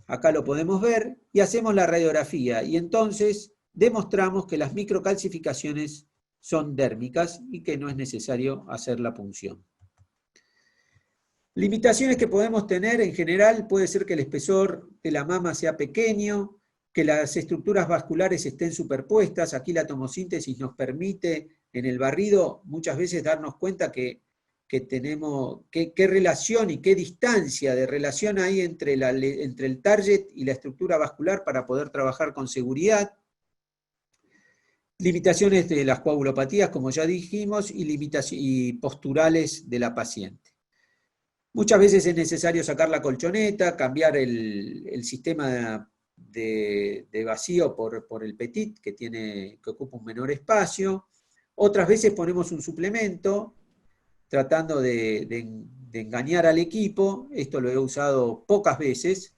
acá lo podemos ver, y hacemos la radiografía, y entonces demostramos que las microcalcificaciones son dérmicas y que no es necesario hacer la punción. Limitaciones que podemos tener en general puede ser que el espesor de la mama sea pequeño, que las estructuras vasculares estén superpuestas. Aquí la tomosíntesis nos permite en el barrido muchas veces darnos cuenta que tenemos qué relación y qué distancia de relación hay entre el target y la estructura vascular para poder trabajar con seguridad. Limitaciones de las coagulopatías, como ya dijimos, y posturales de la paciente. Muchas veces es necesario sacar la colchoneta, cambiar el sistema de vacío por el petit, que ocupa un menor espacio. Otras veces ponemos un suplemento, tratando de engañar al equipo. Esto lo he usado pocas veces.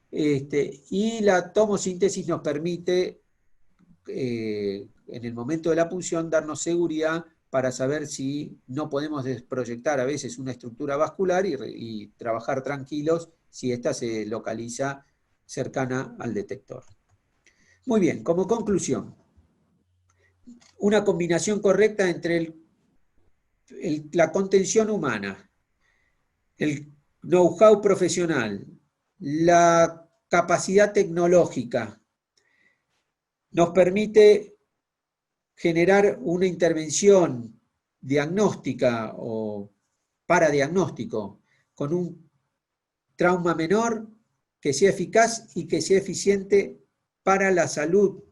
Y la tomosíntesis nos permite, en el momento de la punción, darnos seguridad para saber si no podemos desproyectar a veces una estructura vascular y trabajar tranquilos si ésta se localiza cercana al detector. Muy bien, como conclusión, una combinación correcta entre la contención humana, el know-how profesional, la capacidad tecnológica, nos permite generar una intervención diagnóstica o paradiagnóstico con un trauma menor que sea eficaz y que sea eficiente para la salud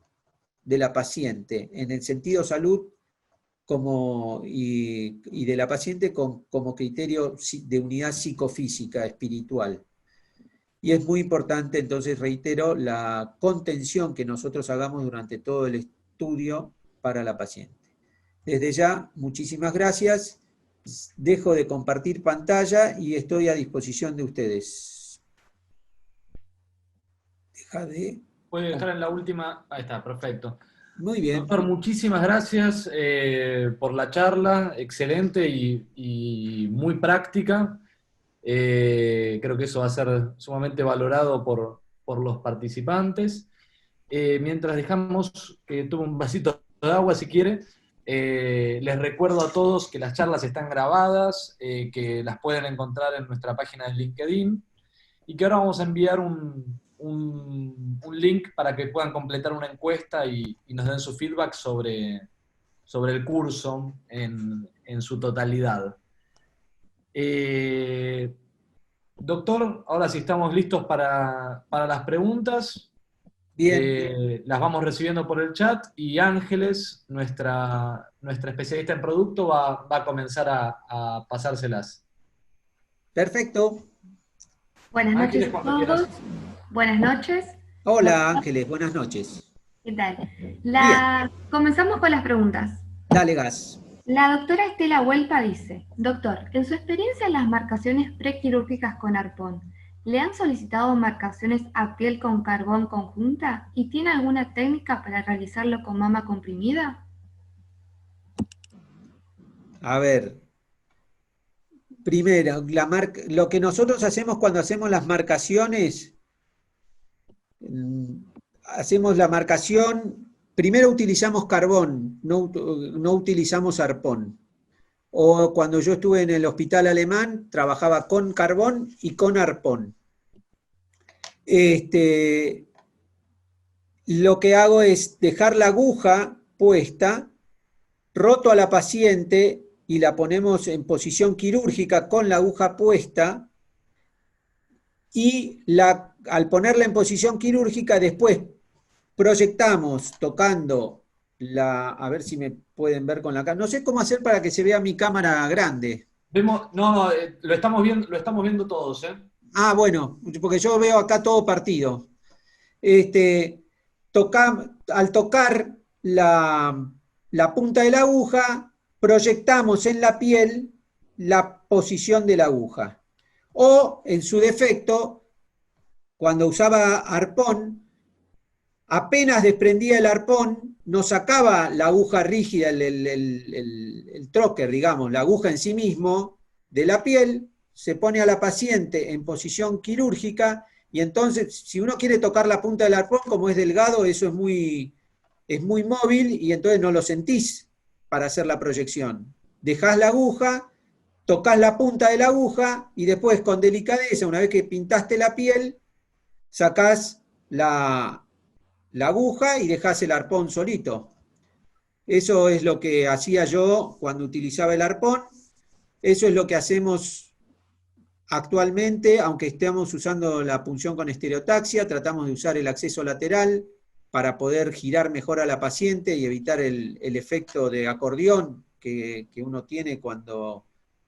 de la paciente, en el sentido salud y de la paciente como criterio de unidad psicofísica, espiritual. Y es muy importante, entonces reitero, la contención que nosotros hagamos durante todo el estudio para la paciente. Desde ya, muchísimas gracias. Dejo de compartir pantalla y estoy a disposición de ustedes. Puede dejar en la última. Ahí está, perfecto. Muy bien. Doctor, muchísimas gracias por la charla, excelente y muy práctica. Creo que eso va a ser sumamente valorado por los participantes. mientras dejamos que tome un vasito de agua si quiere, les recuerdo a todos que las charlas están grabadas, que las pueden encontrar en nuestra página de LinkedIn, y que ahora vamos a enviar un link para que puedan completar una encuesta y nos den su feedback sobre el curso en su totalidad. Doctor, ahora sí estamos listos para las preguntas. Bien, Las vamos recibiendo por el chat y Ángeles, nuestra especialista en producto, va a comenzar a pasárselas. perfecto. Buenas Ángeles, noches a cuando todos. quieras. Buenas noches. Hola Doctor, Ángeles, buenas noches. ¿qué tal? Bien, Comenzamos con las preguntas. dale gas. La doctora Estela Huelpa dice, doctor, en su experiencia en las marcaciones prequirúrgicas con arpón, ¿le han solicitado marcaciones a piel con carbón conjunta y tiene alguna técnica para realizarlo con mama comprimida? A ver, primero, lo que nosotros hacemos cuando hacemos las marcaciones, hacemos la marcación, primero utilizamos carbón, no utilizamos arpón. O cuando yo estuve en el hospital alemán, trabajaba con carbón y con arpón. Lo que hago es dejar la aguja puesta, roto a la paciente y la ponemos en posición quirúrgica con la aguja puesta, y al ponerla en posición quirúrgica después proyectamos tocando a ver si me pueden ver con la cámara. No sé cómo hacer para que se vea mi cámara grande. No, lo estamos viendo todos, ¿eh? Ah, bueno, porque yo veo acá todo partido. Al tocar la punta de la aguja, proyectamos en la piel la posición de la aguja. O, en su defecto, cuando usaba arpón, apenas desprendía el arpón, no sacaba la aguja rígida, el trocker, digamos, la aguja en sí mismo, de la piel, se pone a la paciente en posición quirúrgica, y entonces, si uno quiere tocar la punta del arpón, como es delgado, eso es muy móvil, y entonces no lo sentís para hacer la proyección. Dejás la aguja, tocas la punta de la aguja, y después, con delicadeza, una vez que pintaste la piel, sacás la aguja y dejás el arpón solito. Eso es lo que hacía yo cuando utilizaba el arpón. Eso es lo que hacemos actualmente, aunque estemos usando la punción con estereotaxia, tratamos de usar el acceso lateral para poder girar mejor a la paciente y evitar el efecto de acordeón que uno tiene cuando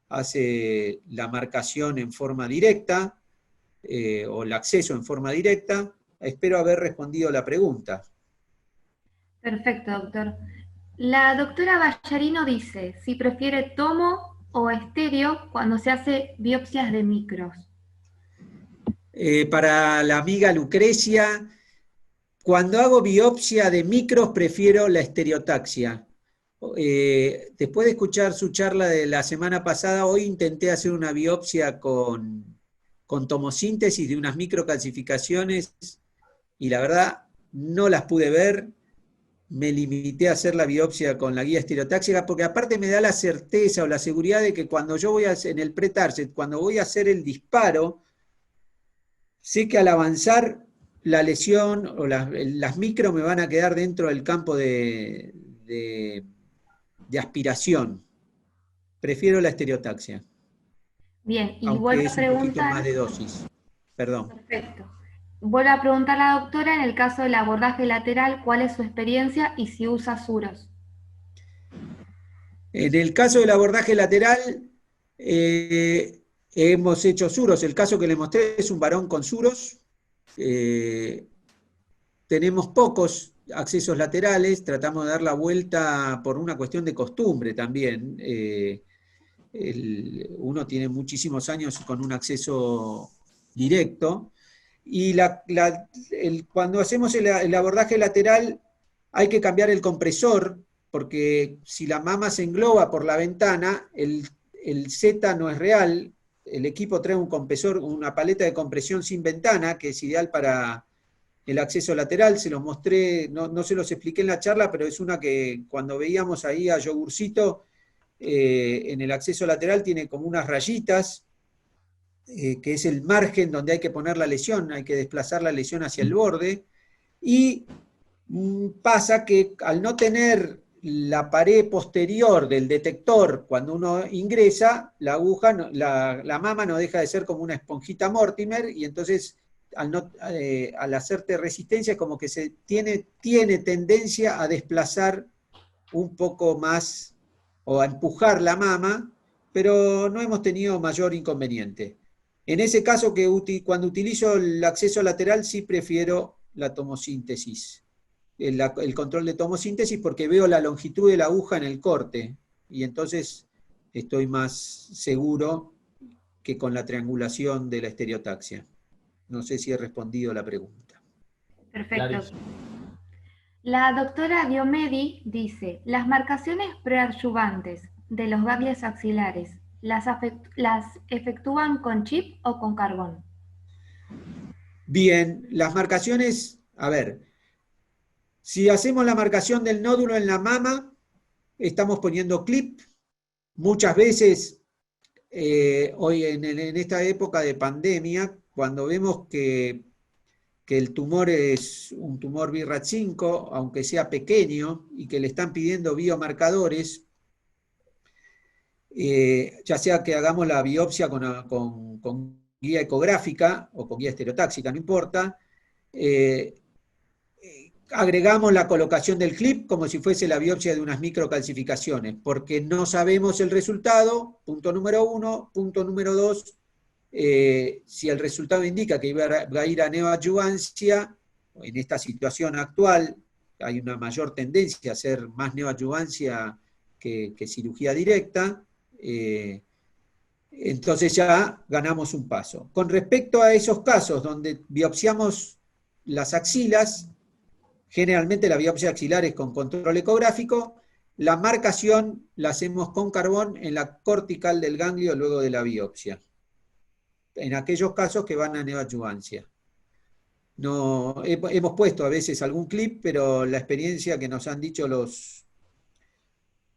hace la marcación en forma directa, o el acceso en forma directa. Espero haber respondido la pregunta. Perfecto, doctor. La doctora Ballarino dice si prefiere tomo o estéreo cuando se hace biopsias de micros. Para la amiga Lucrecia, cuando hago biopsia de micros prefiero la estereotaxia. Después de escuchar su charla de la semana pasada, hoy intenté hacer una biopsia con tomosíntesis de unas microcalcificaciones y la verdad no las pude ver. Me limité a hacer la biopsia con la guía estereotáxica porque aparte me da la certeza o la seguridad de que cuando yo voy en el pre-target, cuando voy a hacer el disparo, sé que al avanzar la lesión o las micro me van a quedar dentro del campo de aspiración. Prefiero la estereotaxia. Bien, y aunque vuelvo a es un poquito preguntar. más de dosis. Perdón. Perfecto. Vuelvo a preguntar a la doctora, en el caso del abordaje lateral, ¿cuál es su experiencia y si usa suros? En el caso del abordaje lateral, hemos hecho suros. El caso que le mostré es un varón con suros. Tenemos pocos accesos laterales, tratamos de dar la vuelta por una cuestión de costumbre también. Uno tiene muchísimos años con un acceso directo, y cuando hacemos el abordaje lateral hay que cambiar el compresor, porque si la mama se engloba por la ventana, el Z no es real. El equipo trae un compresor, una paleta de compresión sin ventana, que es ideal para el acceso lateral, se los mostré, no se los expliqué en la charla, pero es una que cuando veíamos ahí a Yogurcito, en el acceso lateral tiene como unas rayitas, que es el margen donde hay que poner la lesión, hay que desplazar la lesión hacia el borde, y pasa que al no tener la pared posterior del detector cuando uno ingresa, la aguja, la mama no deja de ser como una esponjita Mortimer, y entonces al hacerte resistencia como que tiene tendencia a desplazar un poco más o a empujar la mama, pero no hemos tenido mayor inconveniente. En ese caso, cuando utilizo el acceso lateral, sí prefiero la tomosíntesis, el control de tomosíntesis, porque veo la longitud de la aguja en el corte, y entonces estoy más seguro que con la triangulación de la estereotaxia. No sé si he respondido la pregunta. Perfecto. Clarísimo. La doctora Diomedi dice, las marcaciones preadyuvantes de los ganglios axilares, ¿las efectúan con chip o con carbón? Bien, las marcaciones, a ver, si hacemos la marcación del nódulo en la mama, estamos poniendo clip. Muchas veces, hoy en esta época de pandemia, cuando vemos que el tumor es un tumor BRAF5, aunque sea pequeño, y que le están pidiendo biomarcadores, ya sea que hagamos la biopsia con guía ecográfica o con guía estereotáxica, no importa, agregamos la colocación del clip como si fuese la biopsia de unas microcalcificaciones, porque no sabemos el resultado, punto número 1. Punto número 2, si el resultado indica que va a ir a neoadyuvancia, en esta situación actual hay una mayor tendencia a hacer más neoadyuvancia que cirugía directa, entonces ya ganamos un paso. Con respecto a esos casos donde biopsiamos las axilas, generalmente la biopsia axilar es con control ecográfico, la marcación la hacemos con carbón en la cortical del ganglio luego de la biopsia, en aquellos casos que van a neoadyuvancia. No, hemos puesto a veces algún clip, pero la experiencia que nos han dicho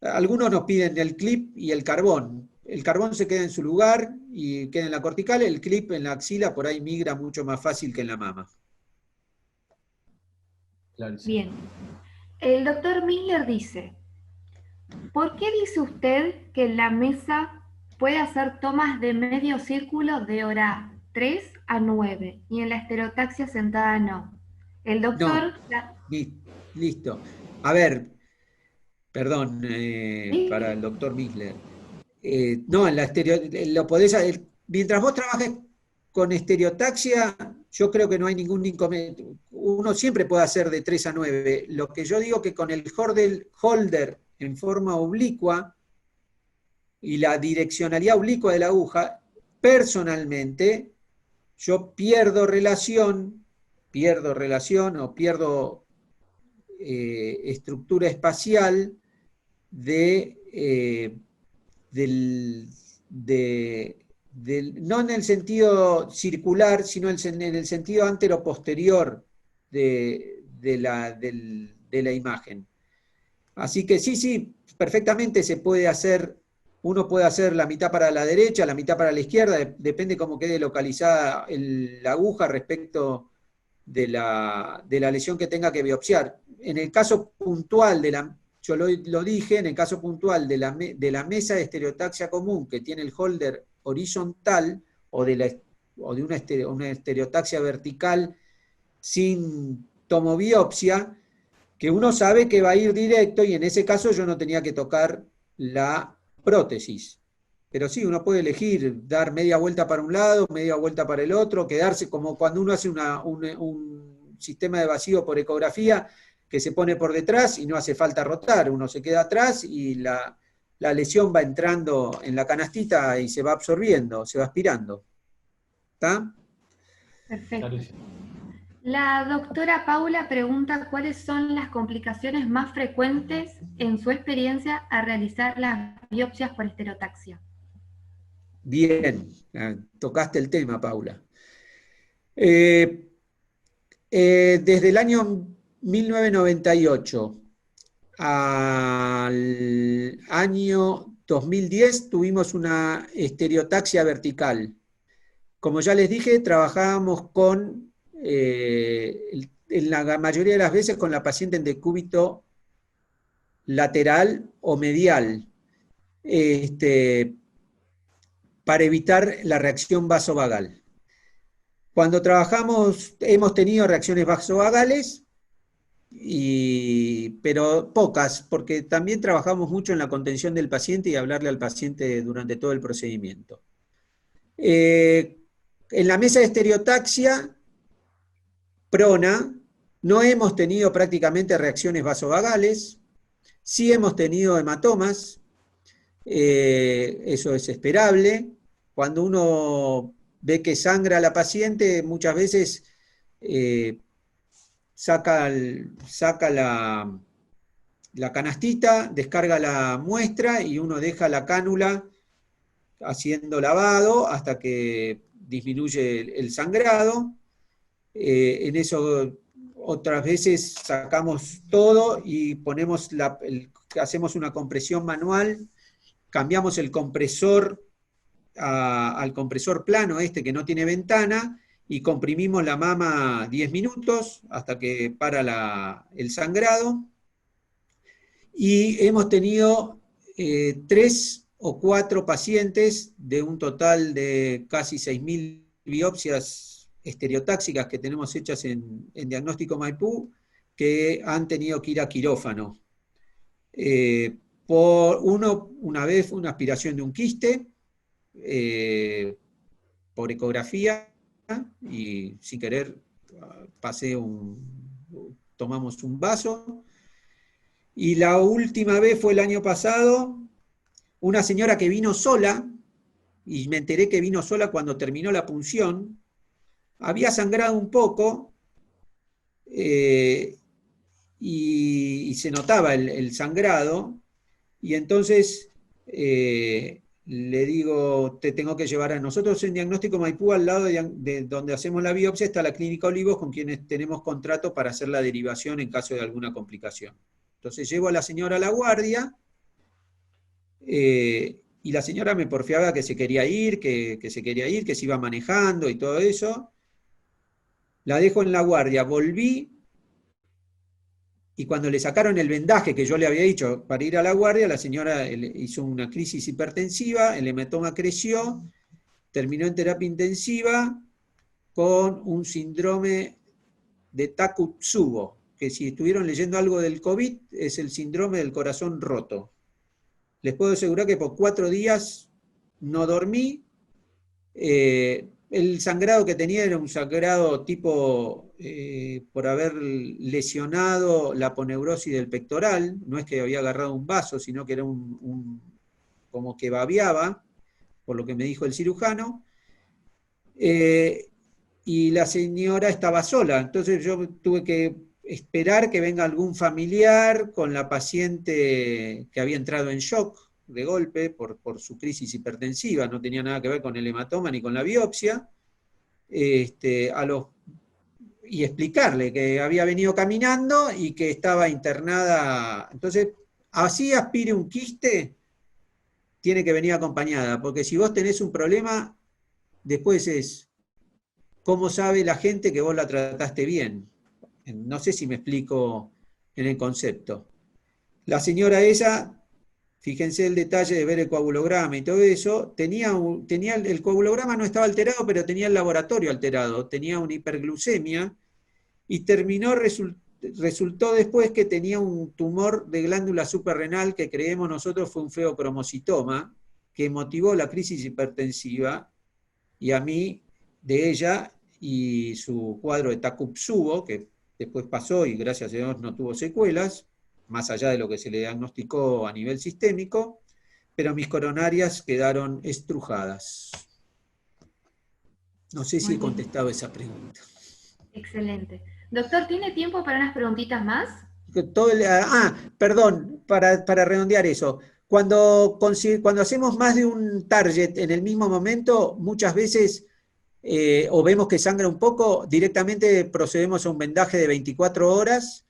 algunos nos piden el clip y el carbón. El carbón se queda en su lugar y queda en la cortical, el clip en la axila por ahí migra mucho más fácil que en la mama. Clarísimo. Bien. El doctor Miller dice, ¿por qué dice usted que en la mesa puede hacer tomas de medio círculo de hora 3 a 9 y en la estereotaxia sentada no? El doctor... Listo. A ver, perdón, ¿Sí? para el doctor Miller. No, lo podés, mientras vos trabajes con estereotaxia, yo creo que no hay ningún inconveniente. Uno siempre puede hacer de 3 a 9. Lo que yo digo que con el holder en forma oblicua y la direccionalidad oblicua de la aguja, personalmente, yo pierdo relación o pierdo estructura espacial no en el sentido circular, sino en el sentido antero-posterior de la imagen. Así que sí, perfectamente se puede hacer, uno puede hacer la mitad para la derecha, la mitad para la izquierda, depende cómo quede localizada la aguja respecto de la lesión que tenga que biopsiar. En el caso puntual yo lo dije, en el caso puntual de la mesa de estereotaxia común que tiene el holder horizontal o de una estereotaxia vertical sin tomobiopsia, que uno sabe que va a ir directo y en ese caso yo no tenía que tocar la prótesis. Pero sí, uno puede elegir dar media vuelta para un lado, media vuelta para el otro, quedarse como cuando uno hace un sistema de vacío por ecografía que se pone por detrás y no hace falta rotar, uno se queda atrás y la lesión va entrando en la canastita y se va absorbiendo, se va aspirando. ¿Está? Perfecto. Clarísimo. La doctora Paula pregunta cuáles son las complicaciones más frecuentes en su experiencia a realizar las biopsias por estereotaxia. Bien, tocaste el tema, Paula. Desde el año 1998 al año 2010 tuvimos una estereotaxia vertical. Como ya les dije, trabajábamos con, en la mayoría de las veces, con la paciente en decúbito lateral o medial, para evitar la reacción vasovagal. Cuando trabajamos, hemos tenido reacciones vasovagales, pero pocas, porque también trabajamos mucho en la contención del paciente y hablarle al paciente durante todo el procedimiento. En la mesa de estereotaxia prona no hemos tenido prácticamente reacciones vasovagales, sí hemos tenido hematomas, eso es esperable. Cuando uno ve que sangra a la paciente, muchas veces saca la canastita, descarga la muestra y uno deja la cánula haciendo lavado hasta que disminuye el sangrado. En eso otras veces sacamos todo y ponemos hacemos una compresión manual, cambiamos el compresor al compresor plano que no tiene ventana, y comprimimos la mama 10 minutos hasta que para el sangrado. Y hemos tenido 3 o 4 pacientes de un total de casi 6.000 biopsias estereotáxicas que tenemos hechas en Diagnóstico Maipú, que han tenido que ir a quirófano. Una vez fue una aspiración de un quiste, por ecografía, y sin querer tomamos un vaso. Y la última vez fue el año pasado, una señora que vino sola, y me enteré que vino sola cuando terminó la punción, había sangrado un poco, y se notaba el sangrado, y entonces le digo, te tengo que llevar a nosotros en Diagnóstico Maipú, al lado de donde hacemos la biopsia, está la Clínica Olivos, con quienes tenemos contrato para hacer la derivación en caso de alguna complicación. Entonces llevo a la señora a la guardia, y la señora me porfiaba que se quería ir, que se iba manejando y todo eso. La dejo en la guardia, volví, y cuando le sacaron el vendaje que yo le había dicho para ir a la guardia, la señora hizo una crisis hipertensiva, el hematoma creció, terminó en terapia intensiva con un síndrome de Takotsubo, que si estuvieron leyendo algo del COVID, es el síndrome del corazón roto. Les puedo asegurar que por 4 días no dormí. El sangrado que tenía era un sangrado tipo por haber lesionado la aponeurosis del pectoral. No es que había agarrado un vaso, sino que era como que babeaba, por lo que me dijo el cirujano. Y la señora estaba sola, entonces yo tuve que esperar que venga algún familiar con la paciente que había entrado en shock de golpe por su crisis hipertensiva, no tenía nada que ver con el hematoma ni con la biopsia, y explicarle que había venido caminando y que estaba internada. Entonces, así aspire un quiste, tiene que venir acompañada, porque si vos tenés un problema, después es cómo sabe la gente que vos la trataste bien. No sé si me explico en el concepto. La señora esa, fíjense el detalle de ver el coagulograma y todo eso, el coagulograma no estaba alterado, pero tenía el laboratorio alterado, tenía una hiperglucemia, y resultó después que tenía un tumor de glándula suprarrenal que creemos nosotros fue un feocromocitoma, que motivó la crisis hipertensiva, y a mí, de ella, y su cuadro de Takotsubo, que después pasó y gracias a Dios no tuvo secuelas, más allá de lo que se le diagnosticó a nivel sistémico, pero mis coronarias quedaron estrujadas. No sé si he contestado esa pregunta. Excelente. Doctor, ¿tiene tiempo para unas preguntitas más? Perdón, para redondear eso. Cuando hacemos más de un target en el mismo momento, muchas veces o vemos que sangra un poco, directamente procedemos a un vendaje de 24 horas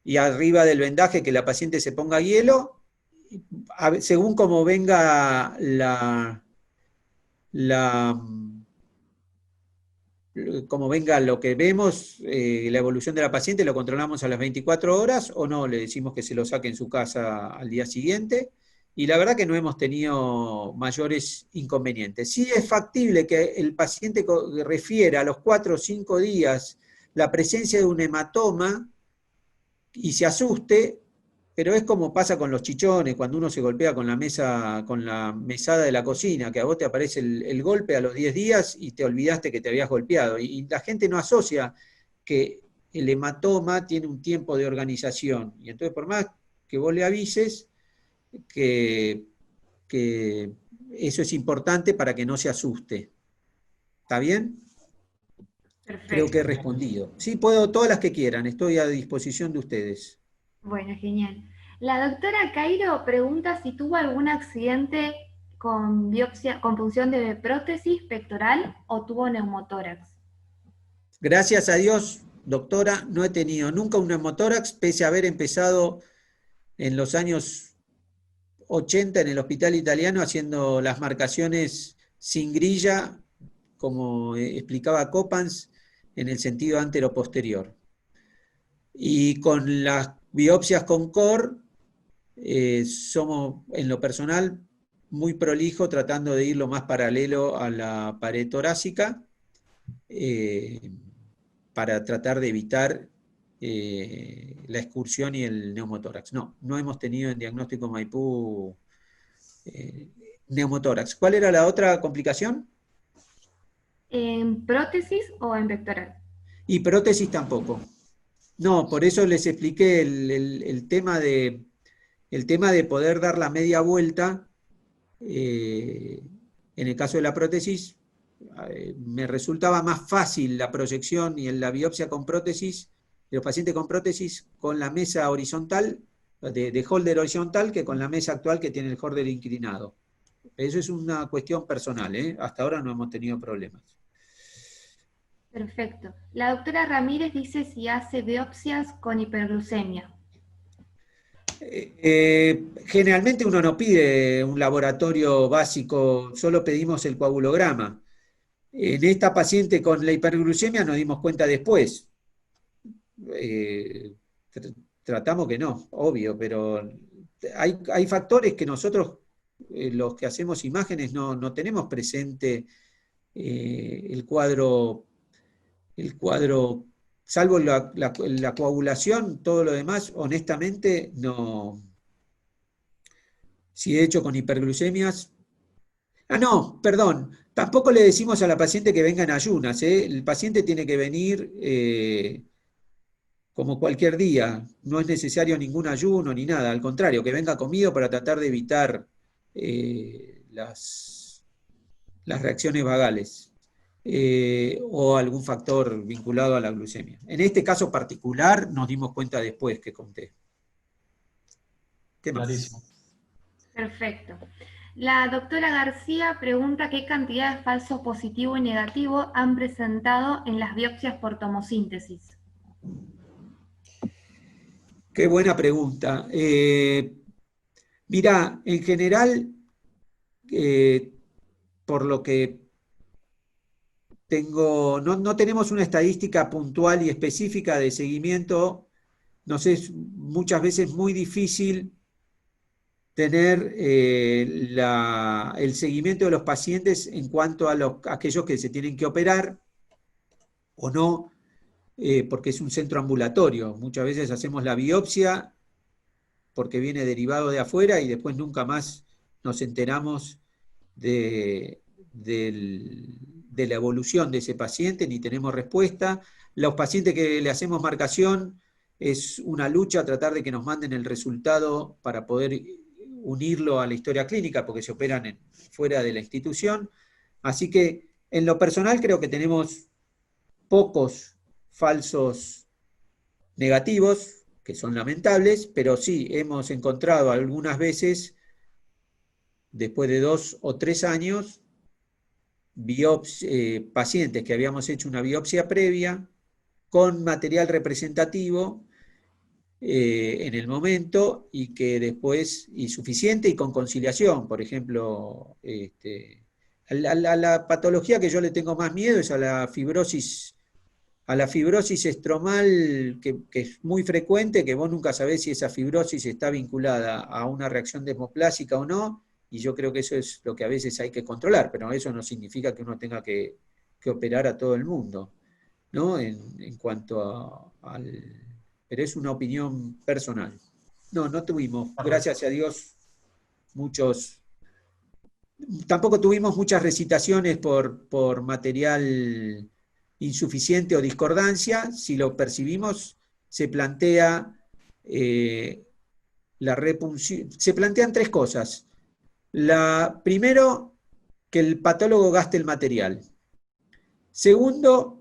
y arriba del vendaje que la paciente se ponga hielo, según como venga como venga lo que vemos, la evolución de la paciente, lo controlamos a las 24 horas o no, le decimos que se lo saque en su casa al día siguiente. Y la verdad que no hemos tenido mayores inconvenientes. Sí es factible que el paciente refiera a los 4 o 5 días la presencia de un hematoma y se asuste, pero es como pasa con los chichones, cuando uno se golpea con la mesa, con la mesada de la cocina, que a vos te aparece el golpe a los 10 días y te olvidaste que te habías golpeado. Y la gente no asocia que el hematoma tiene un tiempo de organización. Y entonces por más que vos le avises, que eso es importante para que no se asuste. ¿Está bien? Perfecto. Creo que he respondido. Sí, puedo todas las que quieran, estoy a disposición de ustedes. Bueno, genial. La doctora Cairo pregunta si tuvo algún accidente con biopsia, con punción de prótesis pectoral o tuvo neumotórax. Gracias a Dios, doctora, no he tenido nunca un neumotórax, pese a haber empezado en los años 80 en el hospital italiano haciendo las marcaciones sin grilla, como explicaba Coppens, en el sentido antero-posterior. Y con las biopsias con COR, somos en lo personal muy prolijo, tratando de ir lo más paralelo a la pared torácica, para tratar de evitar la excursión y el neumotórax. No hemos tenido en diagnóstico Maipú neumotórax. ¿Cuál era la otra complicación? ¿En prótesis o en pectoral? Y prótesis tampoco. No, por eso les expliqué el tema de poder dar la media vuelta. En el caso de la prótesis, me resultaba más fácil la proyección y en la biopsia con prótesis, de los pacientes con prótesis, con la mesa horizontal, de holder horizontal, que con la mesa actual que tiene el holder inclinado. Eso es una cuestión personal, ¿eh? Hasta ahora no hemos tenido problemas. Perfecto. La doctora Ramírez dice si hace biopsias con hiperglucemia. Generalmente uno no pide un laboratorio básico, solo pedimos el coagulograma. En esta paciente con la hiperglucemia nos dimos cuenta después. Tratamos que no, obvio, pero hay factores que nosotros, los que hacemos imágenes, no tenemos presente el cuadro, salvo la coagulación, todo lo demás, honestamente, no. Si de hecho con hiperglucemias. No, perdón. Tampoco le decimos a la paciente que venga en ayunas. El paciente tiene que venir como cualquier día. No es necesario ningún ayuno ni nada. Al contrario, que venga comido para tratar de evitar las reacciones vagales. O algún factor vinculado a la glucemia. En este caso particular nos dimos cuenta después que conté. ¿Qué más? Clarísimo. Perfecto. La doctora García pregunta qué cantidad de falsos positivo y negativo han presentado en las biopsias por tomosíntesis. Qué buena pregunta. Mirá, en general, por lo que tengo, no tenemos una estadística puntual y específica de seguimiento. Nos es muchas veces muy difícil tener el seguimiento de los pacientes en cuanto a aquellos que se tienen que operar o no, porque es un centro ambulatorio. Muchas veces hacemos la biopsia porque viene derivado de afuera y después nunca más nos enteramos de la evolución de ese paciente, ni tenemos respuesta. Los pacientes que le hacemos marcación, es una lucha tratar de que nos manden el resultado para poder unirlo a la historia clínica, porque se operan fuera de la institución. Así que en lo personal creo que tenemos pocos falsos negativos, que son lamentables, pero sí hemos encontrado algunas veces, después de 2 o 3 años, pacientes que habíamos hecho una biopsia previa con material representativo en el momento y que después, y suficiente y con conciliación, por ejemplo, a la patología que yo le tengo más miedo es a la fibrosis estromal, que es muy frecuente, que vos nunca sabés si esa fibrosis está vinculada a una reacción desmoplásica o no, y yo creo que eso es lo que a veces hay que controlar, pero eso no significa que uno tenga que operar a todo el mundo, ¿no? En cuanto al... Pero es una opinión personal. No tuvimos, gracias a Dios, tampoco tuvimos muchas recitaciones por material insuficiente o discordancia. Si lo percibimos, se plantea la repunción. Se plantean tres cosas. Primero, que el patólogo gaste el material. Segundo,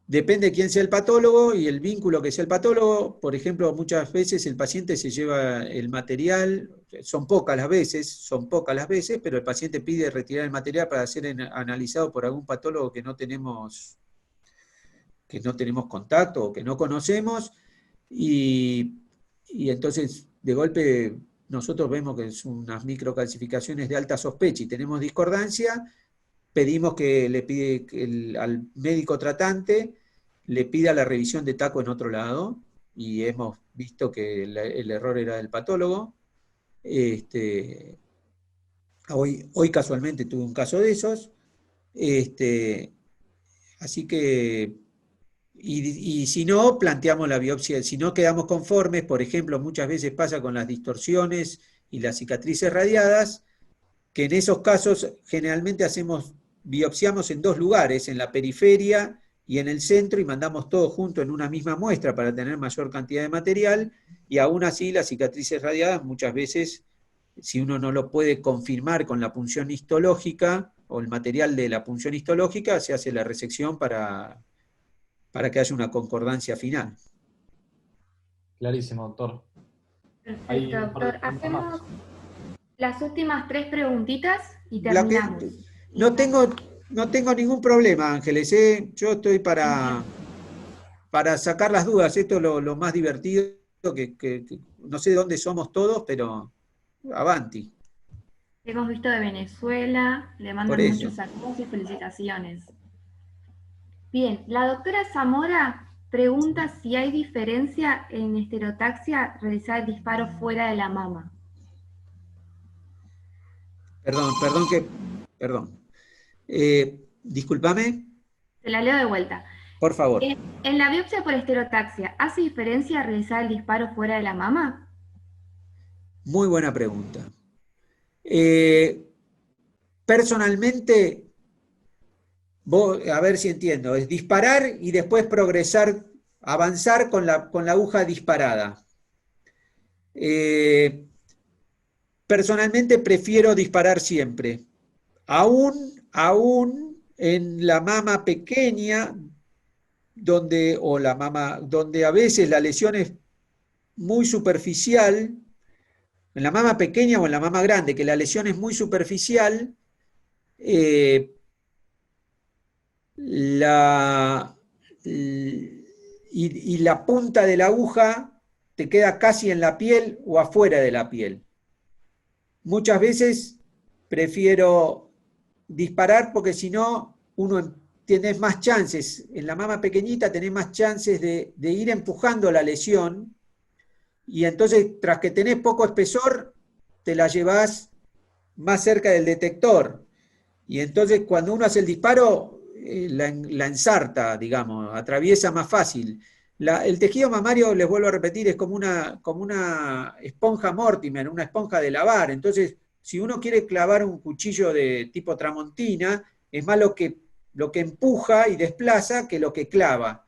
depende de quién sea el patólogo y el vínculo que sea el patólogo. Por ejemplo, muchas veces el paciente se lleva el material, son pocas las veces, pero el paciente pide retirar el material para ser analizado por algún patólogo que no tenemos contacto o que no conocemos, y entonces de golpe nosotros vemos que son unas microcalcificaciones de alta sospecha y tenemos discordancia, pedimos que le pide al médico tratante le pida la revisión de taco en otro lado, y hemos visto que el error era del patólogo. Hoy casualmente tuve un caso de esos. Así que, y si no, planteamos la biopsia. Si no quedamos conformes, por ejemplo, muchas veces pasa con las distorsiones y las cicatrices radiadas, que en esos casos generalmente biopsiamos en dos lugares, en la periferia y en el centro, y mandamos todo junto en una misma muestra para tener mayor cantidad de material, y aún así las cicatrices radiadas muchas veces, si uno no lo puede confirmar con la punción histológica o el material de la punción histológica, se hace la resección para que haya una concordancia final. Clarísimo, doctor. Perfecto, doctor. Hacemos las últimas 3 preguntitas y terminamos. No tengo ningún problema, Ángeles. Yo estoy para sacar las dudas. Esto es lo más divertido, que no sé de dónde somos todos, pero avanti. Hemos visto de Venezuela, le mandan muchos saludos y felicitaciones. Bien, la doctora Zamora pregunta si hay diferencia en estereotaxia realizar el disparo fuera de la mama. Perdón. Discúlpame. Se la leo de vuelta. Por favor. En la biopsia por estereotaxia, ¿hace diferencia realizar el disparo fuera de la mama? Muy buena pregunta. Personalmente, a ver si entiendo, es disparar y después progresar, avanzar con la aguja disparada. Personalmente prefiero disparar siempre, aún en la mama pequeña, donde a veces la lesión es muy superficial, en la mama pequeña o en la mama grande, que la lesión es muy superficial, y la punta de la aguja te queda casi en la piel o afuera de la piel. Muchas veces prefiero disparar porque si no, tenés más chances, en la mama pequeñita tenés más chances de ir empujando la lesión, y entonces tras que tenés poco espesor, te la llevás más cerca del detector. Y entonces cuando uno hace el disparo, la ensarta, digamos, atraviesa más fácil. El tejido mamario, les vuelvo a repetir, es como una esponja Mortimer, una esponja de lavar. Entonces, si uno quiere clavar un cuchillo de tipo tramontina, es más lo que empuja y desplaza que lo que clava.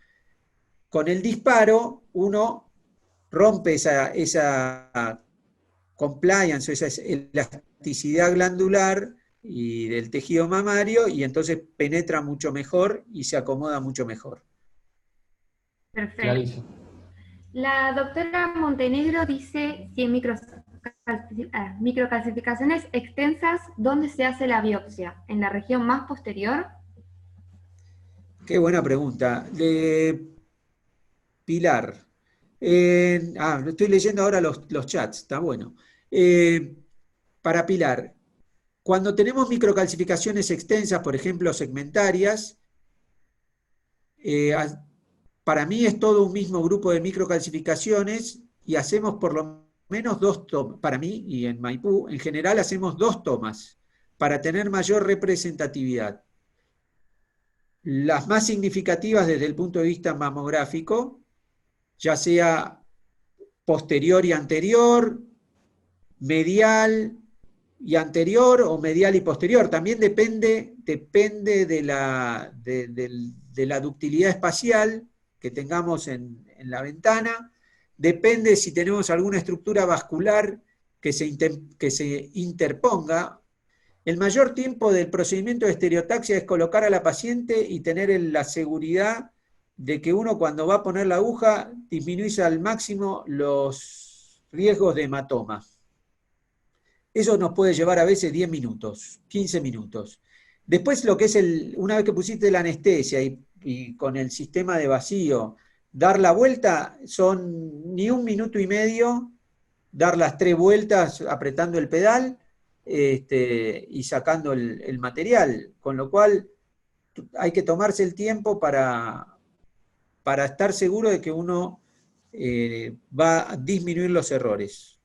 Con el disparo, uno rompe esa compliance, esa elasticidad glandular y del tejido mamario, y entonces penetra mucho mejor y se acomoda mucho mejor. Perfecto. La doctora Montenegro dice 100 microcalcificaciones extensas, ¿dónde se hace la biopsia? ¿En la región más posterior? Qué buena pregunta. Pilar. Estoy leyendo ahora los chats, está bueno. Para Pilar, cuando tenemos microcalcificaciones extensas, por ejemplo, segmentarias, para mí es todo un mismo grupo de microcalcificaciones y hacemos por lo menos 2 tomas. Para mí y en Maipú, en general, hacemos 2 tomas para tener mayor representatividad. Las más significativas desde el punto de vista mamográfico, ya sea posterior y anterior, medial y anterior o medial y posterior. También depende de la ductilidad espacial que tengamos en la ventana, depende si tenemos alguna estructura vascular que se interponga. El mayor tiempo del procedimiento de estereotaxia es colocar a la paciente y tener la seguridad de que uno cuando va a poner la aguja disminuye al máximo los riesgos de hematoma. Eso nos puede llevar a veces 10 minutos, 15 minutos. Después lo que es una vez que pusiste la anestesia y con el sistema de vacío, dar la vuelta son ni 1 minuto y medio, dar las 3 vueltas apretando el pedal y sacando el material, con lo cual hay que tomarse el tiempo para estar seguro de que uno va a disminuir los errores.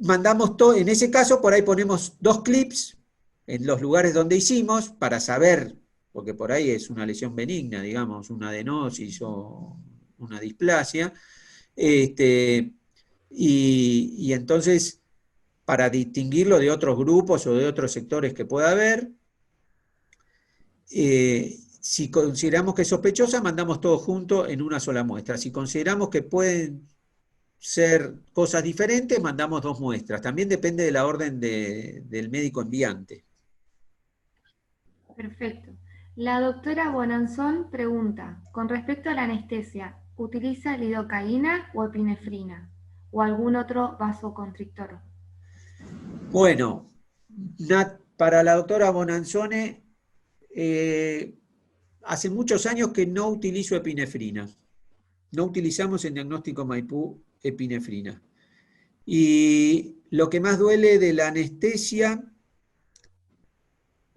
Mandamos todo, en ese caso por ahí ponemos 2 clips en los lugares donde hicimos para saber, porque por ahí es una lesión benigna, digamos, una adenosis o una displasia, y entonces para distinguirlo de otros grupos o de otros sectores que pueda haber, si consideramos que es sospechosa, mandamos todo junto en una sola muestra. Si consideramos que pueden ser cosas diferentes, mandamos 2 muestras. También depende de la orden del médico enviante. Perfecto. La doctora Bonanzón pregunta, con respecto a la anestesia, ¿utiliza lidocaína o epinefrina? ¿O algún otro vasoconstrictor? Bueno, para la doctora Bonanzone, hace muchos años que no utilizo epinefrina. No utilizamos en diagnóstico Maipú epinefrina. Y lo que más duele de la anestesia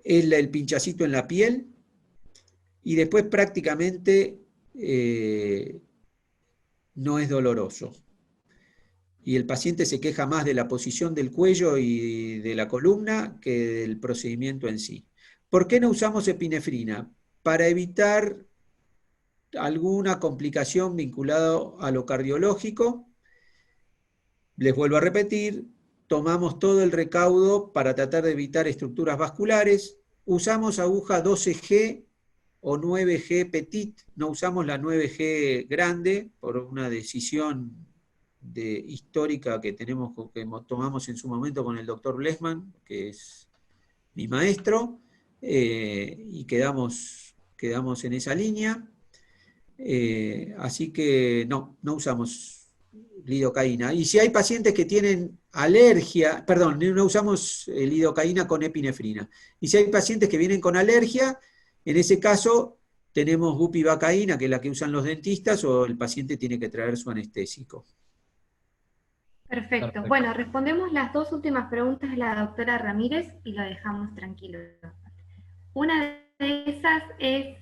es el pinchacito en la piel y después prácticamente no es doloroso. Y el paciente se queja más de la posición del cuello y de la columna que del procedimiento en sí. ¿Por qué no usamos epinefrina? Para evitar alguna complicación vinculada a lo cardiológico. Les vuelvo a repetir, tomamos todo el recaudo para tratar de evitar estructuras vasculares, usamos aguja 12G o 9G petit, no usamos la 9G grande por una decisión histórica que tomamos en su momento con el doctor Blesman, que es mi maestro, y quedamos en esa línea. Así que no usamos lidocaína. Y si hay pacientes que tienen alergia, perdón, no usamos lidocaína con epinefrina. Y si hay pacientes que vienen con alergia, en ese caso tenemos bupivacaína, que es la que usan los dentistas, o el paciente tiene que traer su anestésico. Perfecto. Bueno, respondemos las 2 últimas preguntas de la doctora Ramírez y lo dejamos tranquilo. Una de esas es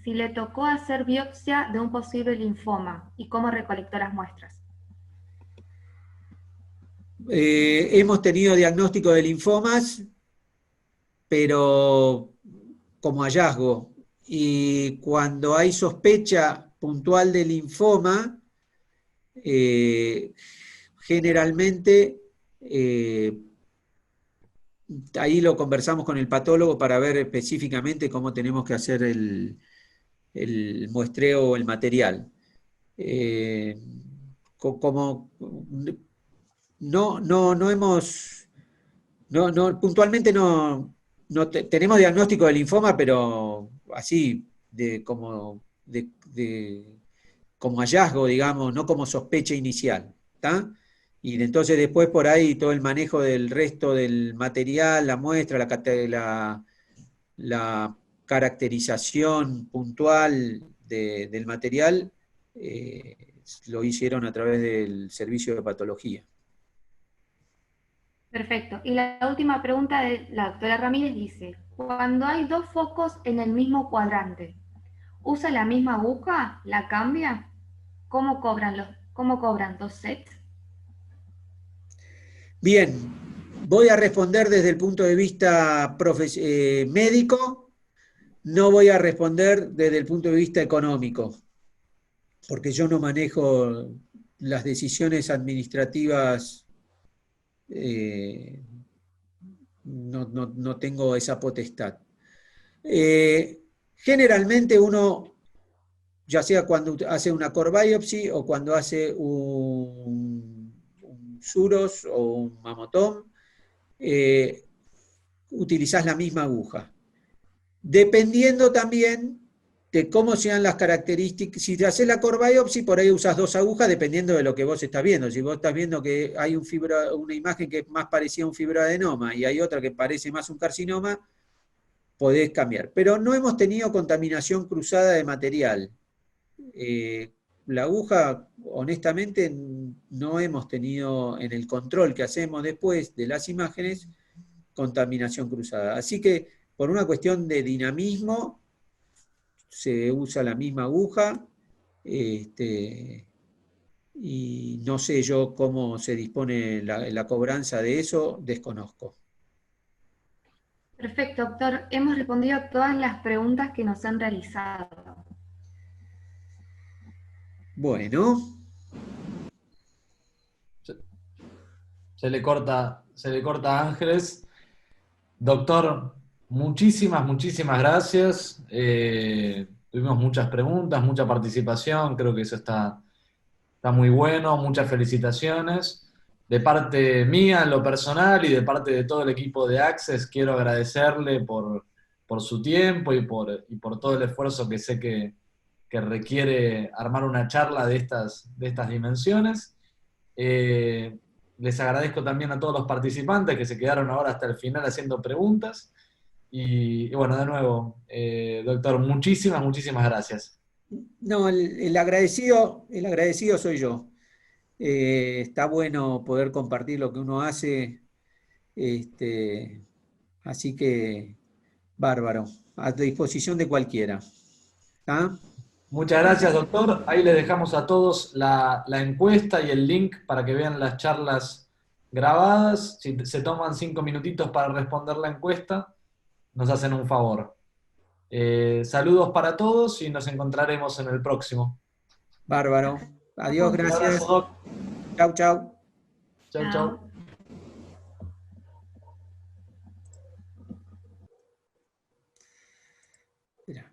si le tocó hacer biopsia de un posible linfoma y cómo recolectó las muestras. Hemos tenido diagnóstico de linfomas, pero como hallazgo. Y cuando hay sospecha puntual de linfoma, generalmente ahí lo conversamos con el patólogo para ver específicamente cómo tenemos que hacer el muestreo o el material. Puntualmente tenemos diagnóstico de linfoma, pero así como hallazgo, digamos, no como sospecha inicial. ¿tá? Y entonces después por ahí todo el manejo del resto del material, la muestra, la caracterización puntual del material, lo hicieron a través del servicio de patología. Perfecto. Y la última pregunta de la doctora Ramírez dice, cuando hay dos focos en el mismo cuadrante, ¿usa la misma aguja? ¿La cambia? ¿Cómo cobran dos sets? Bien, voy a responder desde el punto de vista médico, no voy a responder desde el punto de vista económico, porque yo no manejo las decisiones administrativas, no tengo esa potestad. Generalmente uno, ya sea cuando hace una core biopsy o cuando hace un suros o un mamotón, utilizás la misma aguja. Dependiendo también de cómo sean las características. Si te haces la core biopsy, por ahí usas dos agujas dependiendo de lo que vos estás viendo. Si vos estás viendo que hay una imagen que es más parecida a un fibroadenoma y hay otra que parece más un carcinoma, podés cambiar. Pero no hemos tenido contaminación cruzada de material. La aguja, honestamente, no hemos tenido en el control que hacemos después de las imágenes contaminación cruzada. Así que por una cuestión de dinamismo se usa la misma aguja, y no sé yo cómo se dispone la cobranza de eso, desconozco. Perfecto, doctor. Hemos respondido a todas las preguntas que nos han realizado. Bueno. Se le corta a Ángeles. Doctor, muchísimas gracias. Tuvimos muchas preguntas, mucha participación, creo que eso está muy bueno, muchas felicitaciones. De parte mía, en lo personal, y de parte de todo el equipo de Access, quiero agradecerle por su tiempo y por todo el esfuerzo que sé que requiere armar una charla de estas dimensiones. Les agradezco también a todos los participantes que se quedaron ahora hasta el final haciendo preguntas. Y bueno, de nuevo, doctor, muchísimas gracias. No, el agradecido soy yo. Está bueno poder compartir lo que uno hace, así que bárbaro, a disposición de cualquiera. ¿Ah? Muchas gracias, doctor. Ahí les dejamos a todos la encuesta y el link para que vean las charlas grabadas. Si se toman 5 minutitos para responder la encuesta, nos hacen un favor. Saludos para todos y nos encontraremos en el próximo. Bárbaro. Adiós, Un abrazo, gracias. doc. Chau, chau. Chau. Espera.